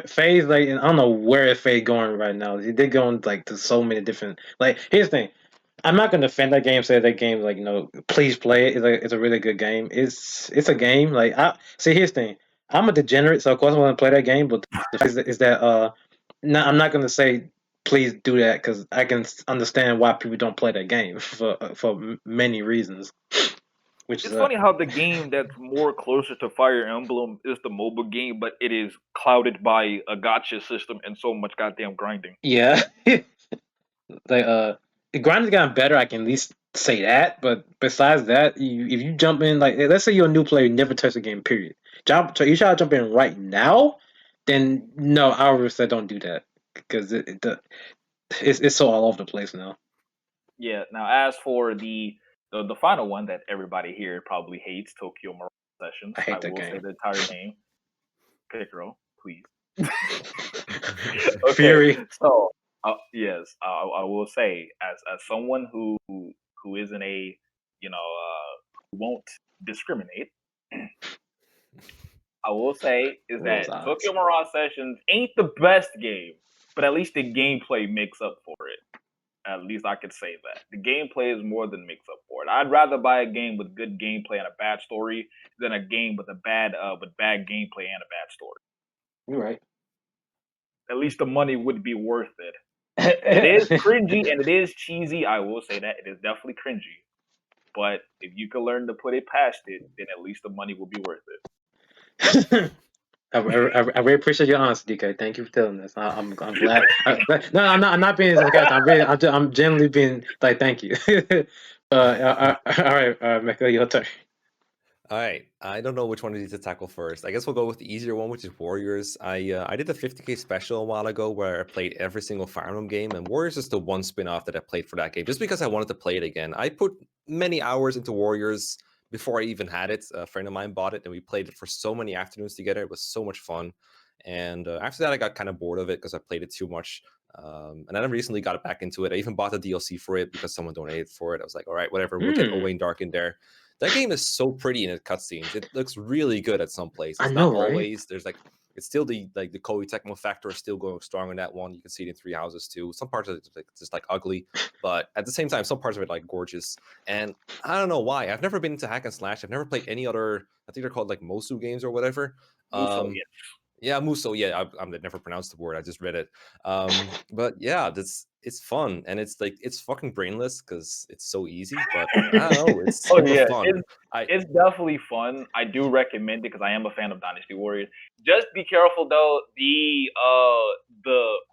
Faye's like, I don't know where Faye going right now. They're going like to so many different. Like, here's the thing. I'm not gonna defend that game. Say that game, like, please play it. It's a really good game. It's a game. Like, I see. Here's the thing. I'm a degenerate, so of course I'm gonna play that game. But the fact is that no, I'm not gonna say please do that because I can understand why people don't play that game for many reasons. Which is It's funny how the game that's more closer to Fire Emblem is the mobile game, but it is clouded by a gotcha system and so much goddamn grinding. yeah. Like the grind has gotten better. I can at least say that. But besides that, if you jump in, like let's say you're a new player, you never touch the game. Period. You try to jump in right now, then no, I would say don't do that because it's so all over the place now. Yeah. Now, as for the final one that everybody here probably hates, Tokyo Mirage Sessions, I I hate that will say game. the entire name. Picaro, please. Okay, Fury. so yes, I will say as someone who isn't a who won't discriminate, I will say is Those that odds. Tokyo Mirage Sessions ain't the best game, but at least the gameplay makes up for it. At least I could say that. The gameplay is more than makes up for it. I'd rather buy a game with good gameplay and a bad story than a game with bad gameplay and a bad story. You're right. At least the money would be worth it. It is cringy and it is cheesy. I will say that it is definitely cringy. But if you can learn to put it past it, then at least the money will be worth it. I really appreciate your honesty, DK. Thank you for telling us. I'm glad. No, I'm not being sarcastic. I'm genuinely being like, thank you. All right, Mecca, your turn. All right, I don't know which one of these to tackle first. I guess we'll go with the easier one, which is Warriors. I did a 50K special a while ago where I played every single Fire Emblem game, and Warriors is the one spin-off that I played for that game, just because I wanted to play it again. I put many hours into Warriors before I even had it. A friend of mine bought it, and we played it for so many afternoons together. It was so much fun. And after that, I got kind of bored of it because I played it too much. And then I recently got back into it. I even bought the DLC for it because someone donated for it. I was like, all right, whatever, we'll get Owain Dark in there. That game is so pretty in its cutscenes. It looks really good at some places. I know, Not right? always. There's like it's still the Koei Tecmo factor is still going strong in that one. You can see it in Three Houses too. Some parts of it just like ugly, but at the same time, some parts of it like gorgeous. And I don't know why. I've never been into hack and slash. I've never played any other. I think they're called like Mosu games or whatever. Also, yeah. Yeah, Muso. Yeah, I've never pronounced the word. I just read it. But yeah, it's fun and it's like it's fucking brainless because it's so easy. But I don't know, it's Oh super yeah, fun. it's definitely fun. I do recommend it because I am a fan of Dynasty Warriors. Just be careful though. The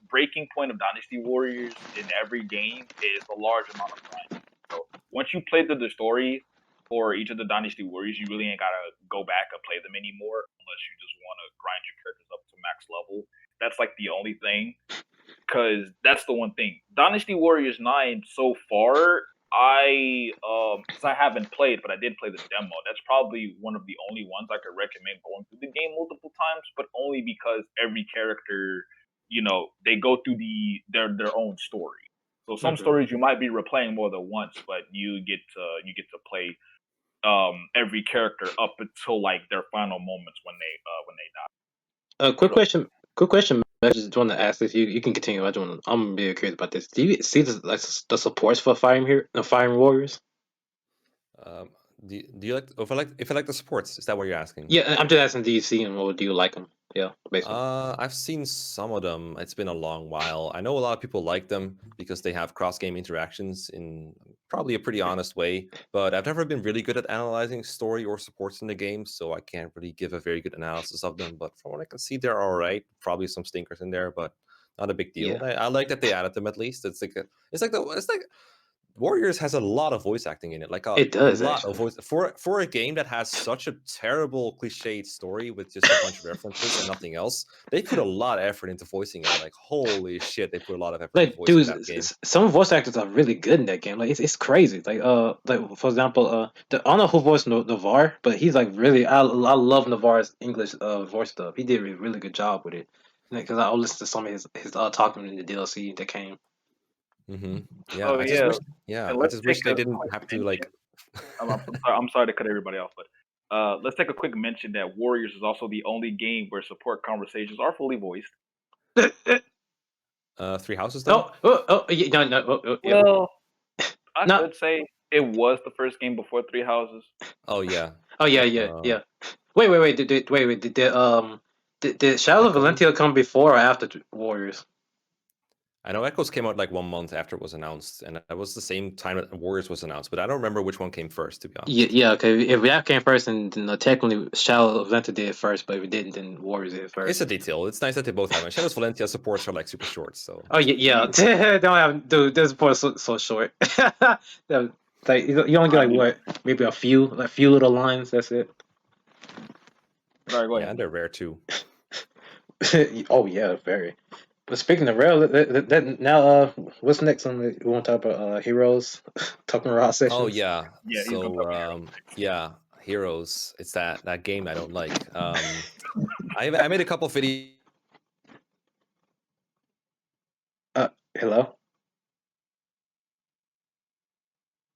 breaking point of Dynasty Warriors in every game is a large amount of grind. So once you play through the story for each of the Dynasty Warriors, you really ain't gotta go back and play them anymore unless you just want to grind your characters up to max level. That's like the only thing. Because that's the one thing. Dynasty Warriors 9 so far, because I haven't played, but I did play the demo. That's probably one of the only ones I could recommend going through the game multiple times, but only because every character they go through their own story. So some stories you might be replaying more than once, but you get to play every character up until like their final moments when they die. Quick question. Quick question. I just want to ask this. You can continue. I'm very curious about this. Do you see the supports for Firing Warriors? Do you like if I like the supports? Is that what you're asking? Yeah, I'm just asking. Do you see them or do you like them? Yeah, basically. I've seen some of them. It's been a long while. I know a lot of people like them because they have cross-game interactions in probably a pretty honest way. But I've never been really good at analyzing story or supports in the game, so I can't really give a very good analysis of them. But from what I can see, they're all right. Probably some stinkers in there, but not a big deal. Yeah. I like that they added them at least. It's like Warriors has a lot of voice acting in it, like It does, lot of actually. voice for a game that has such a terrible cliched story with just a bunch of references and nothing else. They put a lot of effort into voicing it. Like holy shit, they put a lot of effort into Like, voicing dude, that game. some voice actors are really good in that game. Like, it's crazy. Like for example, I don't know who voiced Navarre, but he's like really. I love Navarre's English voice stuff. He did a really good job with it. Because I listened to some of his talking in the DLC that came. Yeah, Oh, I just yeah. wish. And I let's just wish take they a didn't quick have to mention. like. I'm sorry to cut everybody off, but let's take a quick mention that Warriors is also the only game where support conversations are fully voiced. Three Houses though. Yeah, no, yeah. Well, I No. could say it was the first game before Three Houses. Oh yeah. Oh yeah. Wait. Did Shadow of Echo? Valentia come before or after Warriors? I know Echoes came out like 1 month after it was announced, and that was the same time that Warriors was announced. But I don't remember which one came first, to be honest. Yeah. Okay. If that came first, then technically Shadow of Valentia did it first. But if it didn't, then Warriors did it first. It's a detail. It's nice that they both have it. Shadows of Valentia supports are like super short, so. Oh yeah. Don't have, dude. This part is so short. Like you only get like what, maybe a few little lines. That's it. Sorry, go Yeah, ahead. and they're rare too. Oh yeah, very. But speaking of rare, now what's next on the? We want to talk about heroes, talking raw sessions. Oh yeah. Yeah, he's gonna talk about Yeah, Heroes. It's that game I don't like. I made a couple videos. Hello.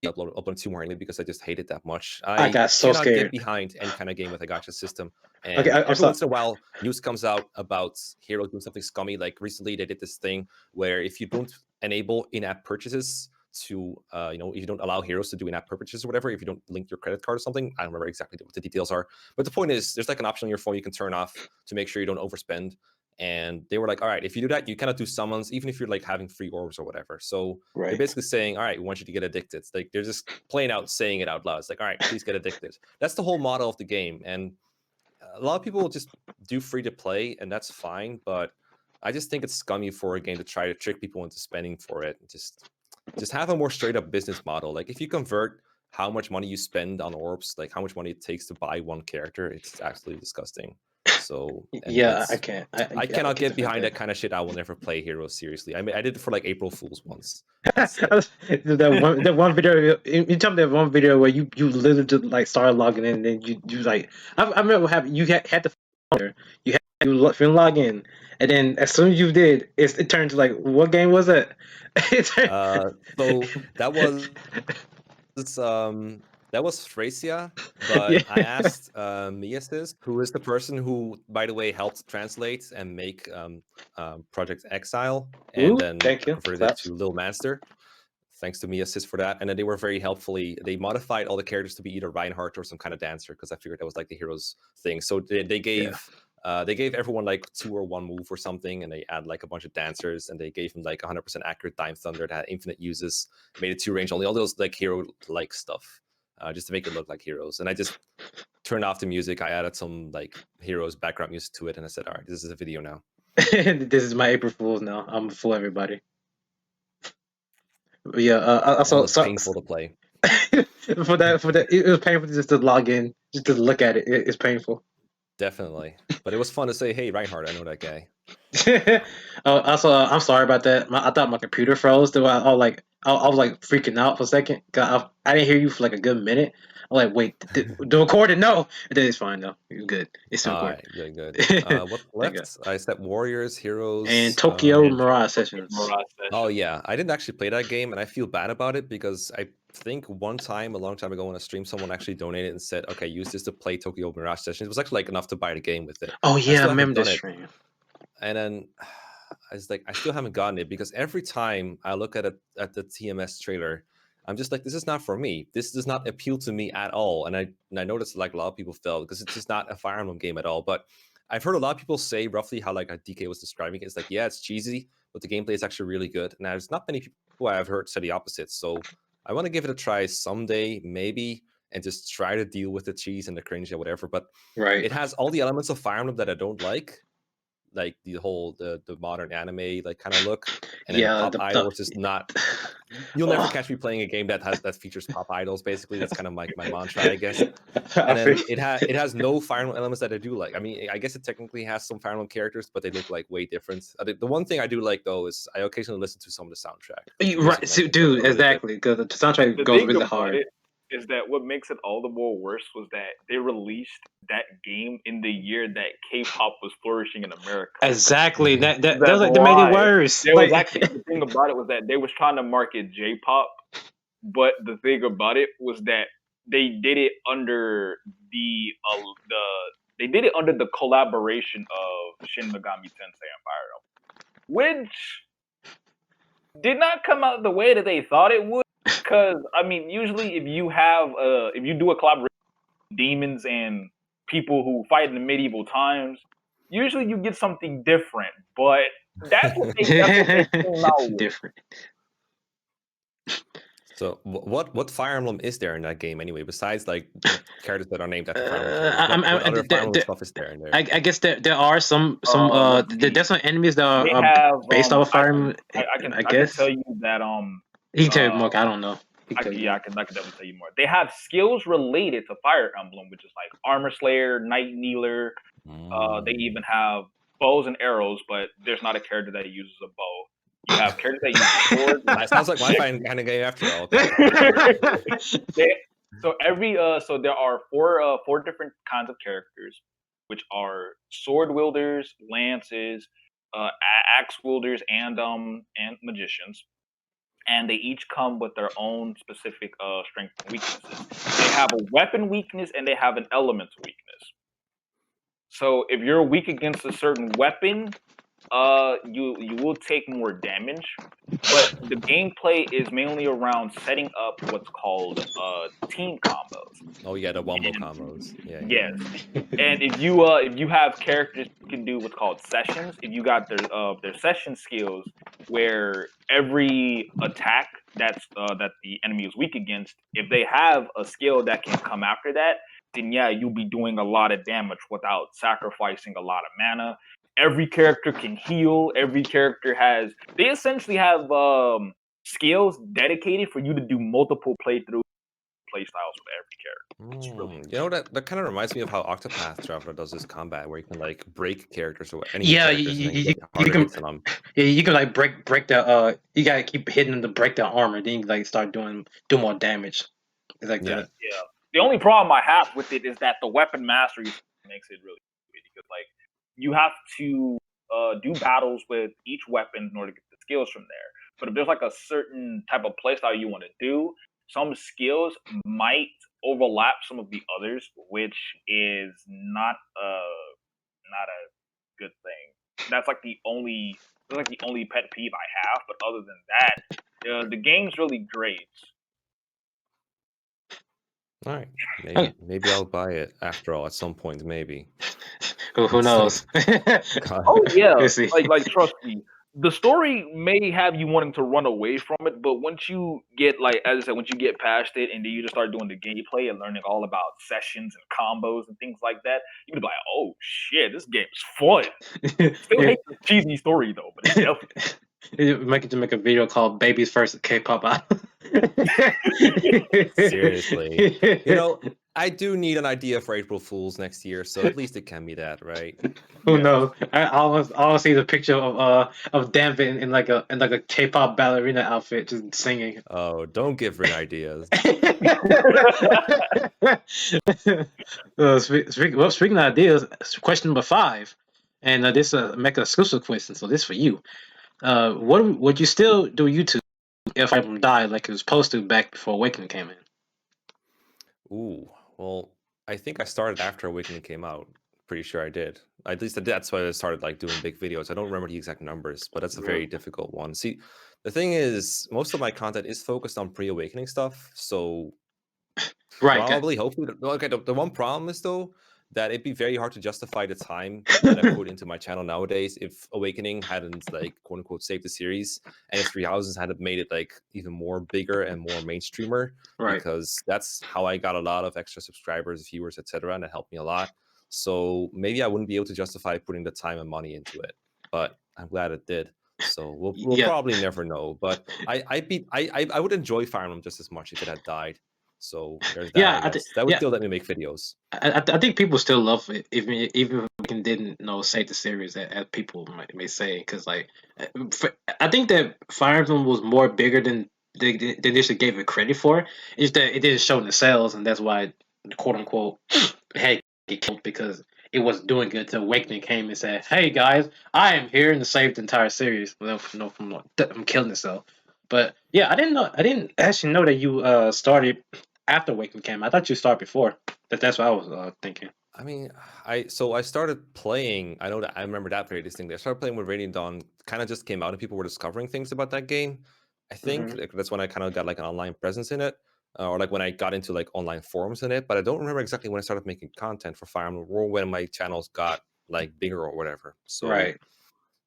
Upload 2 more because I just hate it that much. I got so cannot scared. get behind any kind of game with a gacha system. And Okay, every once in a while, news comes out about Heroes doing something scummy. Like recently, they did this thing where if you don't enable in-app purchases to, if you don't allow Heroes to do in-app purchases or whatever, if you don't link your credit card or something, I don't remember exactly what the details are. But the point is, there's like an option on your phone you can turn off to make sure you don't overspend. And they were like, all right, if you do that, you cannot do summons, even if you're like having free orbs or whatever. So they're basically saying, all right, we want you to get addicted. It's like they're just plain out saying it out loud. It's like, all right, please get addicted. That's the whole model of the game. And a lot of people just do free to play, and that's fine. But I just think it's scummy for a game to try to trick people into spending for it. Just have a more straight up business model. Like if you convert how much money you spend on orbs, like how much money it takes to buy one character, it's absolutely disgusting. So yeah, I can't. I cannot get behind that kind of shit. I will never play Heroes seriously. I mean, I did it for like April Fools once. that one video. You told me that one video where you literally just like started logging in, and then you like. I remember having you had to log in, and then as soon as you did, it turned to like, what game was it? So that was Thracia, but Yeah. I asked Miasis, who is the person who, by the way, helped translate and make Project Exile, and then thank you. converted it to Lil Manster. Thanks to Miasis for that. And then they were very helpfully. They modified all the characters to be either Reinhardt or some kind of dancer, because I figured that was like the Heroes thing. So they gave everyone like 2 or 1 move or something, and they add like a bunch of dancers, and they gave them like 100% accurate Dime Thunder that had infinite uses, made it 2 range only, all those like hero like stuff, just to make it look like Heroes. And I just turned off the music. I added some like Heroes background music to it, and I said, all right, this is a video now. This is my April Fool's now. I'm gonna fool everybody. Yeah. Also, it's painful to play. for that, it was painful just to log in, just to look at it. It's painful. Definitely, but it was fun to say, "Hey, Reinhardt, I know that guy." Also, I'm sorry about that. I thought my computer froze. Though I was like freaking out for a second. 'Cause I didn't hear you for like a good minute. I'm like, wait, the recording? No, and then it's fine though. It's good. It's still All recording. right, good, good. What's Thank God. left? I said Warriors, And Heroes. Tokyo And Mirage Tokyo Sessions. Mirage Oh Sessions. yeah, I didn't actually play that game, and I feel bad about it because I think one time, a long time ago on a stream, someone actually donated and said, "Okay, use this to play Tokyo Mirage Sessions." It was actually like enough to buy the game with it. Oh I yeah, I still haven't remember done this it, stream. and then I was like, I still haven't gotten it because every time I look at the TMS trailer, I'm just like, this is not for me. This does not appeal to me at all. And I noticed like a lot of people felt because it's just not a Fire Emblem game at all. But I've heard a lot of people say roughly how like DK was describing it. It's like, yeah, it's cheesy, but the gameplay is actually really good. And there's not many people I've heard say the opposite. So I want to give it a try someday, maybe, and just try to deal with the cheese and the cringe or whatever. But Right. it has all the elements of Fire Emblem that I don't like the whole the modern anime like kind of look, and then the Yeah, pop idol, which is not. You'll never catch me playing a game that features pop idols. Basically, that's kind of my mantra, I guess. And then it has no Fire Emblem elements that I do like. I mean, I guess it technically has some Fire Emblem characters, but they look like way different. The one thing I do like though is I occasionally listen to some of the soundtrack. The music Right, in that so, game is dude, really good. exactly. Because the soundtrack The goes thing really about hard. it is that what makes it all the more worse was that they released that game in the year that K-pop was flourishing in America. Exactly. That That's was like that made it why. worse. There was Like, actually the thing about it was that they was trying to market J-pop, but the thing about it was that they did it under they did it under the collaboration of Shin Megami Tensei and Fire Emblem, which did not come out the way that they thought it would. Because I mean, usually if you do a collaboration with demons and people who fight in the medieval times, usually you get something different. But that's what they came out with. different. So what Fire Emblem is there in that game anyway? Besides like characters that are named after Fire Emblem characters, what other Fire Emblem stuff is there in there? I guess there are some Let's see. there's some enemies that They are have based off of Fire Emblem. I can guess tell you that he can tell you more. I don't know. I can definitely tell you more. They have skills related to Fire Emblem, which is like Armor Slayer, Night Kneeler. They even have bows and arrows, but there's not a character that uses a bow. You have characters that use swords. That sounds like my kind of game after all. So there are four different kinds of characters, which are sword wielders, lances, axe wielders, and magicians. And they each come with their own specific strengths and weaknesses. They have a weapon weakness and they have an element weakness. So if you're weak against a certain weapon, you will take more damage. But the gameplay is mainly around setting up what's called team combos. Oh yeah, the wombo combos. Yeah. Yes, and if you have characters who can do what's called sessions, if you got their session skills, where every attack that the enemy is weak against, if they have a skill that can come after that, then yeah, you'll be doing a lot of damage without sacrificing a lot of mana. Every character can heal. Every character they essentially have skills dedicated for you to do multiple playthroughs, playstyles with every character. Really You know, that kind of reminds me of how Octopath Traveler does this combat, where you can like break characters or any characters and then you get harder can hits on them. yeah, you can like break the you gotta keep hitting them to break their armor, then you like start doing more damage. It's like Yeah. that. Yeah. The only problem I have with it is that the weapon mastery makes it really good because like you have to do battles with each weapon in order to get the skills from there. But if there's like a certain type of playstyle you want to do, some skills might overlap some of the others, which is not a good thing. That's like the only pet peeve I have. But other than that, the game's really great. All right, maybe I'll buy it after all at some point. Maybe. Who knows? Oh yeah, Let's see. like trust me, the story may have you wanting to run away from it, but once you get as I said, once you get past it and then you just start doing the gameplay and learning all about sessions and combos and things like that, you can be like, oh shit, this game's fun. Still hate the cheesy story though, but it's definitely. Make a video called "Baby's First K-pop Idol." Seriously, you know, I do need an idea for April Fools next year, so at least it can be that, right? Who Yeah. knows? I always see the picture of DANVED in like a K-pop ballerina outfit, just singing. Oh, don't give Rin ideas. Speaking of ideas, question number 5, and this make an exclusive question. So this for you. What would you still do YouTube if I died like it was supposed to back before Awakening came in? Ooh, well, I think I started after Awakening came out. Pretty sure I did. At least that's why I started like doing big videos. I don't remember the exact numbers, but that's a very difficult one. See, the thing is, most of my content is focused on pre-Awakening stuff, so Right. probably, hopefully, okay. The one problem is though that it'd be very hard to justify the time that I put into my channel nowadays if Awakening hadn't like quote unquote saved the series, and if Three Houses hadn't made it like even more bigger and more mainstreamer, Right. because that's how I got a lot of extra subscribers, viewers, etc., and it helped me a lot. So maybe I wouldn't be able to justify putting the time and money into it, but I'm glad it did. So we'll Yeah. probably never know. But I would enjoy Fire Emblem just as much if it had died. So there's that. Yeah, I guess that would still let me make videos. I think people still love it, even if we didn't save the series, as people may say, because like I think that Fire Emblem was more bigger than they initially gave it credit for. It's that it didn't show in the sales, and that's why quote unquote had it killed, because it was doing good until Awakening came and said, "Hey guys, I am here," and saved the entire series. Well, from killing itself. But yeah, I didn't actually know that you started after Awakening came. I thought you started before. That's what I was thinking. I mean, I started playing. I know that I remember that very distinctly. I started playing when Radiant Dawn kind of just came out and people were discovering things about that game. I think like, that's when I kind of got like an online presence in it, or like when I got into like online forums in it. But I don't remember exactly when I started making content for Fire Emblem or when my channels got like bigger or whatever. So Right.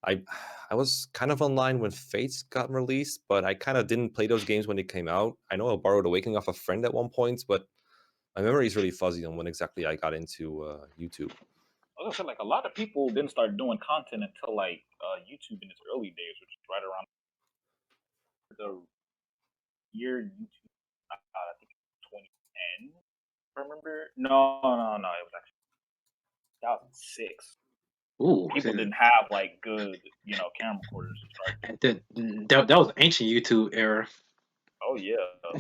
I was kind of online when Fates got released, but I kind of didn't play those games when they came out. I know I borrowed Awakening off a friend at one point, but my memory is really fuzzy on when exactly I got into YouTube. I was gonna say, like, a lot of people didn't start doing content until like YouTube in its early days, which is right around the year YouTube. I think 2010. If I remember. No, it was actually 2006. Ooh, People didn't have like good, camera recorders to start. that was ancient YouTube era. Oh yeah,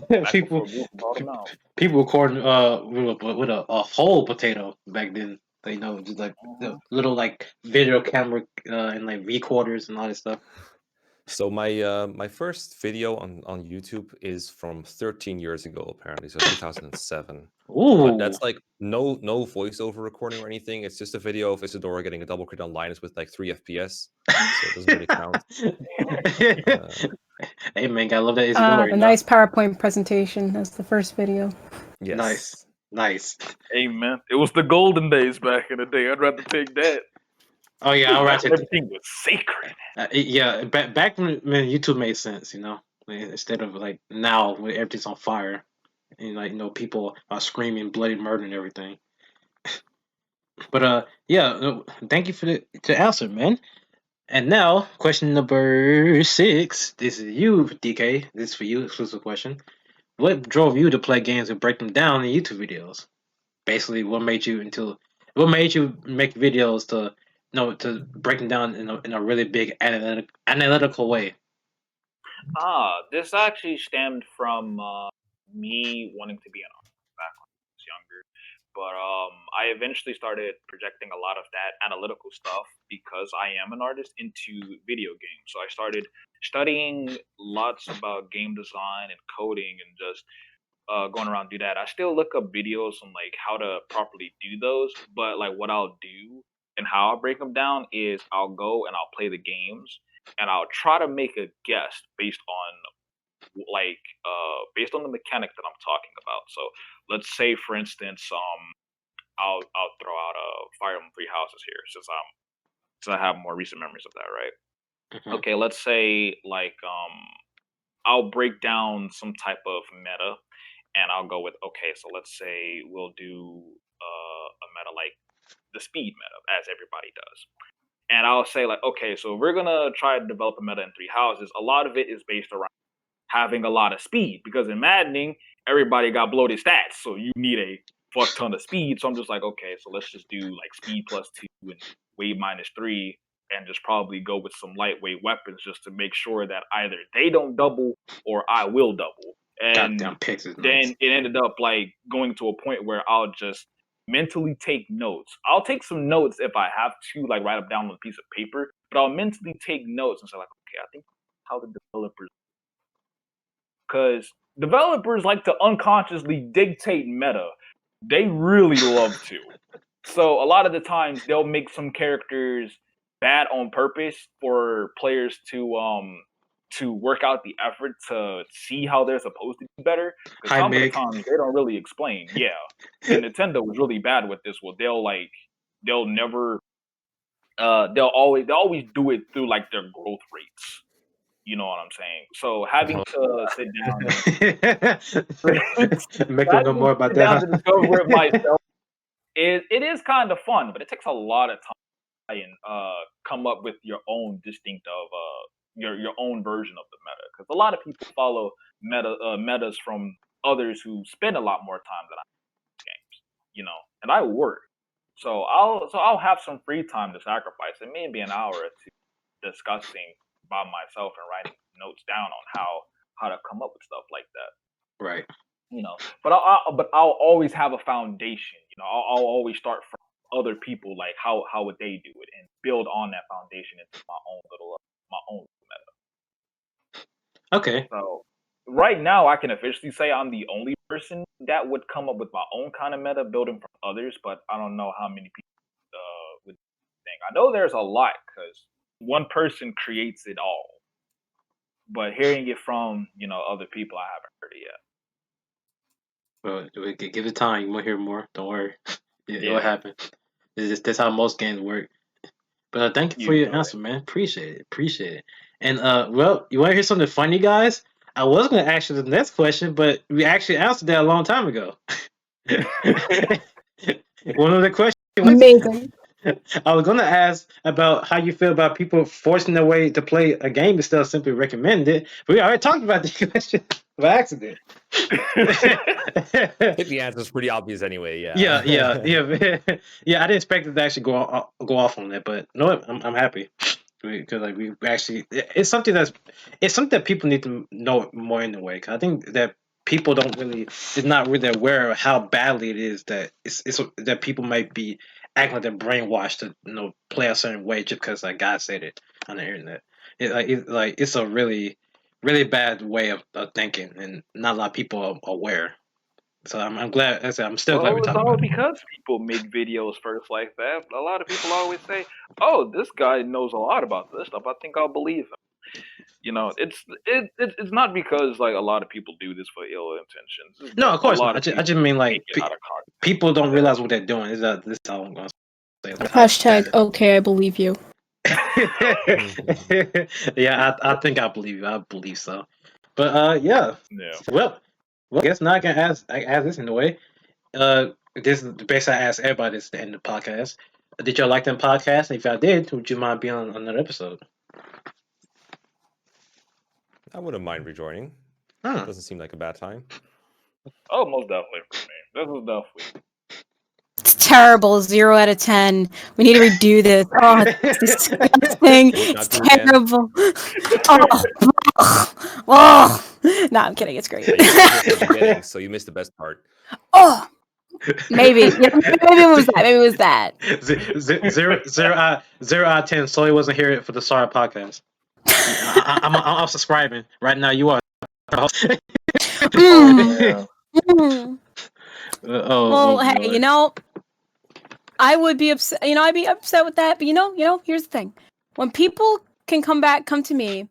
back people before Google brought them out. people recording with a whole potato back then. Just like the little like video camera and like recorders and all this stuff. So my first video on YouTube is from 13 years ago, apparently, so 2007. Ooh, But that's like no voiceover recording or anything. It's just a video of Isadora getting a double crit on Linus with like 3 FPS, so it doesn't really count. Hey man, gotta love that Isadora. A nice PowerPoint presentation as the first video. Yes. Nice. Hey man, it was the golden days back in the day. I'd rather take that. Oh yeah, I'll rather everything was sacred. Yeah, back when YouTube made sense, instead of like now when everything's on fire, and people are screaming bloody murder and everything. But yeah, thank you for the answer, man. And now, question number 6. This is you, DK. This is for you, exclusive question. What drove you to play games and break them down in YouTube videos? Basically, what made you make videos to break them down in a really big analytical way? This actually stemmed from me wanting to be an artist back when I was younger. But I eventually started projecting a lot of that analytical stuff because I am an artist into video games. So I started studying lots about game design and coding and just going around do that. I still look up videos on like how to properly do those, but like what I'll do and how I'll break them down is I'll go and I'll play the games and I'll try to make a guess based on based on the mechanic that I'm talking about. So let's say, for instance, I'll throw out a Fire Emblem Three Houses here since I have more recent memories of that, right? Mhm. Okay, let's say like I'll break down some type of meta, and I'll go with okay. So let's say we'll do a meta like the speed meta, as everybody does. And I'll say like, okay, so we're gonna try to develop a meta in Three Houses. A lot of it is based around having a lot of speed because in maddening, everybody got bloated stats, so you need a fuck ton of speed. So I'm just like, okay, so let's just do like speed +2 and weight -3, and just probably go with some lightweight weapons just to make sure that either they don't double or I will double. And Goddamn picks is then nice. it ended up like going to a point where I'll just mentally take notes. I'll take some notes if I have to, like write them down on a piece of paper, but I'll mentally take notes and say like, okay, I think how the developers, because developers like to unconsciously dictate meta. They really love to. So a lot of the times they'll make some characters bad on purpose for players to work out the effort to see how they're supposed to be better. Because Hi, some of the Meg. times they don't really explain. Yeah, and Nintendo was really bad with this. Well, they'll never they'll always do it through like their growth rates. You know what I'm saying? So having to sit down Make them know more about that. to discover it myself, it is kind of fun, but it takes a lot of time and come up with your own distinct of your own version of the meta, because a lot of people follow metas from others who spend a lot more time than I do in games, you know, and I work, so I'll have some free time to sacrifice, and maybe an hour or two discussing by myself and writing notes down on how to come up with stuff like that. Right. You know, but I'll always have a foundation. You know, I'll always start from other people, like how would they do it, and build on that foundation into my own little meta. Okay. So right now, I can officially say I'm the only person that would come up with my own kind of meta, building from others. But I don't know how many people would think. I know there's a lot because one person creates it all. But hearing it from other people, I haven't heard it yet. Well, give it time. You might hear more. Don't worry. It will Yeah. happen. That's how most games work. But thank you for your answer, man. Appreciate it. And well, you want to hear something funny, guys? I was going to ask you the next question, but we actually answered that a long time ago. One of the questions. Amazing. I was going to ask about how you feel about people forcing their way to play a game instead of simply recommending it. But we already talked about this question by accident. I think the answer is pretty obvious anyway. Yeah. Yeah. I didn't expect it to actually go off on that, but no, I'm happy because like we actually it's something that people need to know more in a way. Cause I think that people is not really aware of how badly it is that it's that people might be acting like they're brainwashed to play a certain way just because like God said it on the internet. It's a really really bad way of thinking, and not a lot of people are aware. So I'm glad. I'm still glad we Well, it's talked all about it. because people make videos first like that. A lot of people always say, "Oh, this guy knows a lot about this stuff. I think I'll believe him." You know, it's not because like a lot of people do this for ill intentions. It's No, that of course a lot not. of I people just mean make like it out of context. people don't realize what they're doing. Is that this is all I'm gonna say? Hashtag okay, I believe you. Yeah, I think I believe you. I believe so. But yeah. Yeah. Well, I guess now I can ask this in a way. This is the best I ask everybody this at the end of the podcast. Did y'all like them podcast? And if y'all did, would you mind being on another episode? I wouldn't mind rejoining. Huh. Doesn't seem like a bad time. Oh, most definitely for me. This was definitely. It's terrible. 0 out of 10. We need to redo this. Oh, it's disgusting. Would not It's do again. terrible. Oh. No, I'm kidding. It's great. Yeah, you weren't here from the beginning, so you missed the best part. Oh, maybe. Yeah, maybe it was that. Maybe it was that. Zero out of 10. Soulia wasn't here for the Sorry podcast. I'm subscribing right now. You are. Mm. Mm. Well, hey, I would be upset. I'd be upset with that. But here's the thing: when people can come to me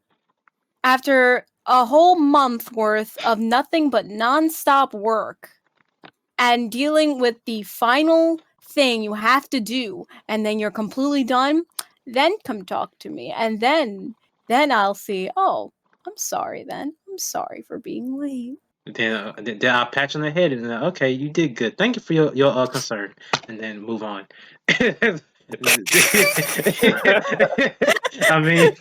after a whole month worth of nothing but nonstop work and dealing with the final thing you have to do, and then you're completely done, then come talk to me, and then I'll see. Oh, I'm sorry. Then I'm sorry for being late. Then I'll pat you on the head and okay, you did good. Thank you for your concern, and then move on. I mean,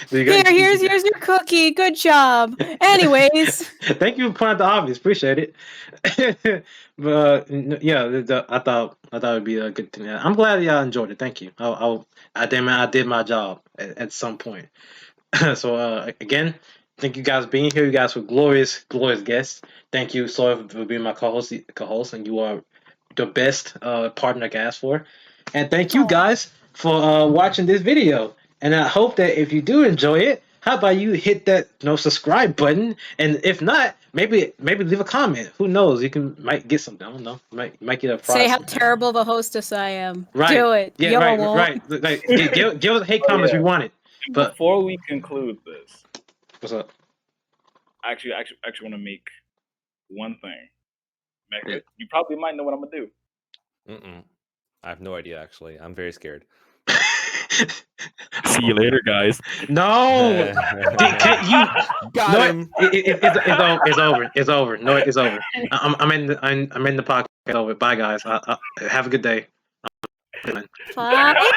Here's your cookie. Good job. Anyways, thank you for pointing out the obvious. Appreciate it. But yeah, I thought it'd be a good thing. I'm glad y'all enjoyed it. Thank you. I did my job at some point. So again, thank you guys for being here. You guys were glorious guests. Thank you, Sawyer, for being my co-host, and you are the best partner I can ask for. And thank you guys for watching this video. And I hope that if you do enjoy it, how about you hit that subscribe button? And if not, maybe leave a comment. Who knows? Might get something. I don't know. Might get a prize. Say how terrible of a hostess I am. Right. Do it. Yeah. Y'all won't. Right. Like, give us hate comments we want it. But before we conclude this, what's up? I actually want to make one thing. Mecca, you probably might know what I'm gonna do. I have no idea. Actually, I'm very scared. See you later, guys. No, can't you? Got him. It's over. It's over. No, it's over. I'm in the podcast. It's over. Bye, guys. Have a good day. Bye.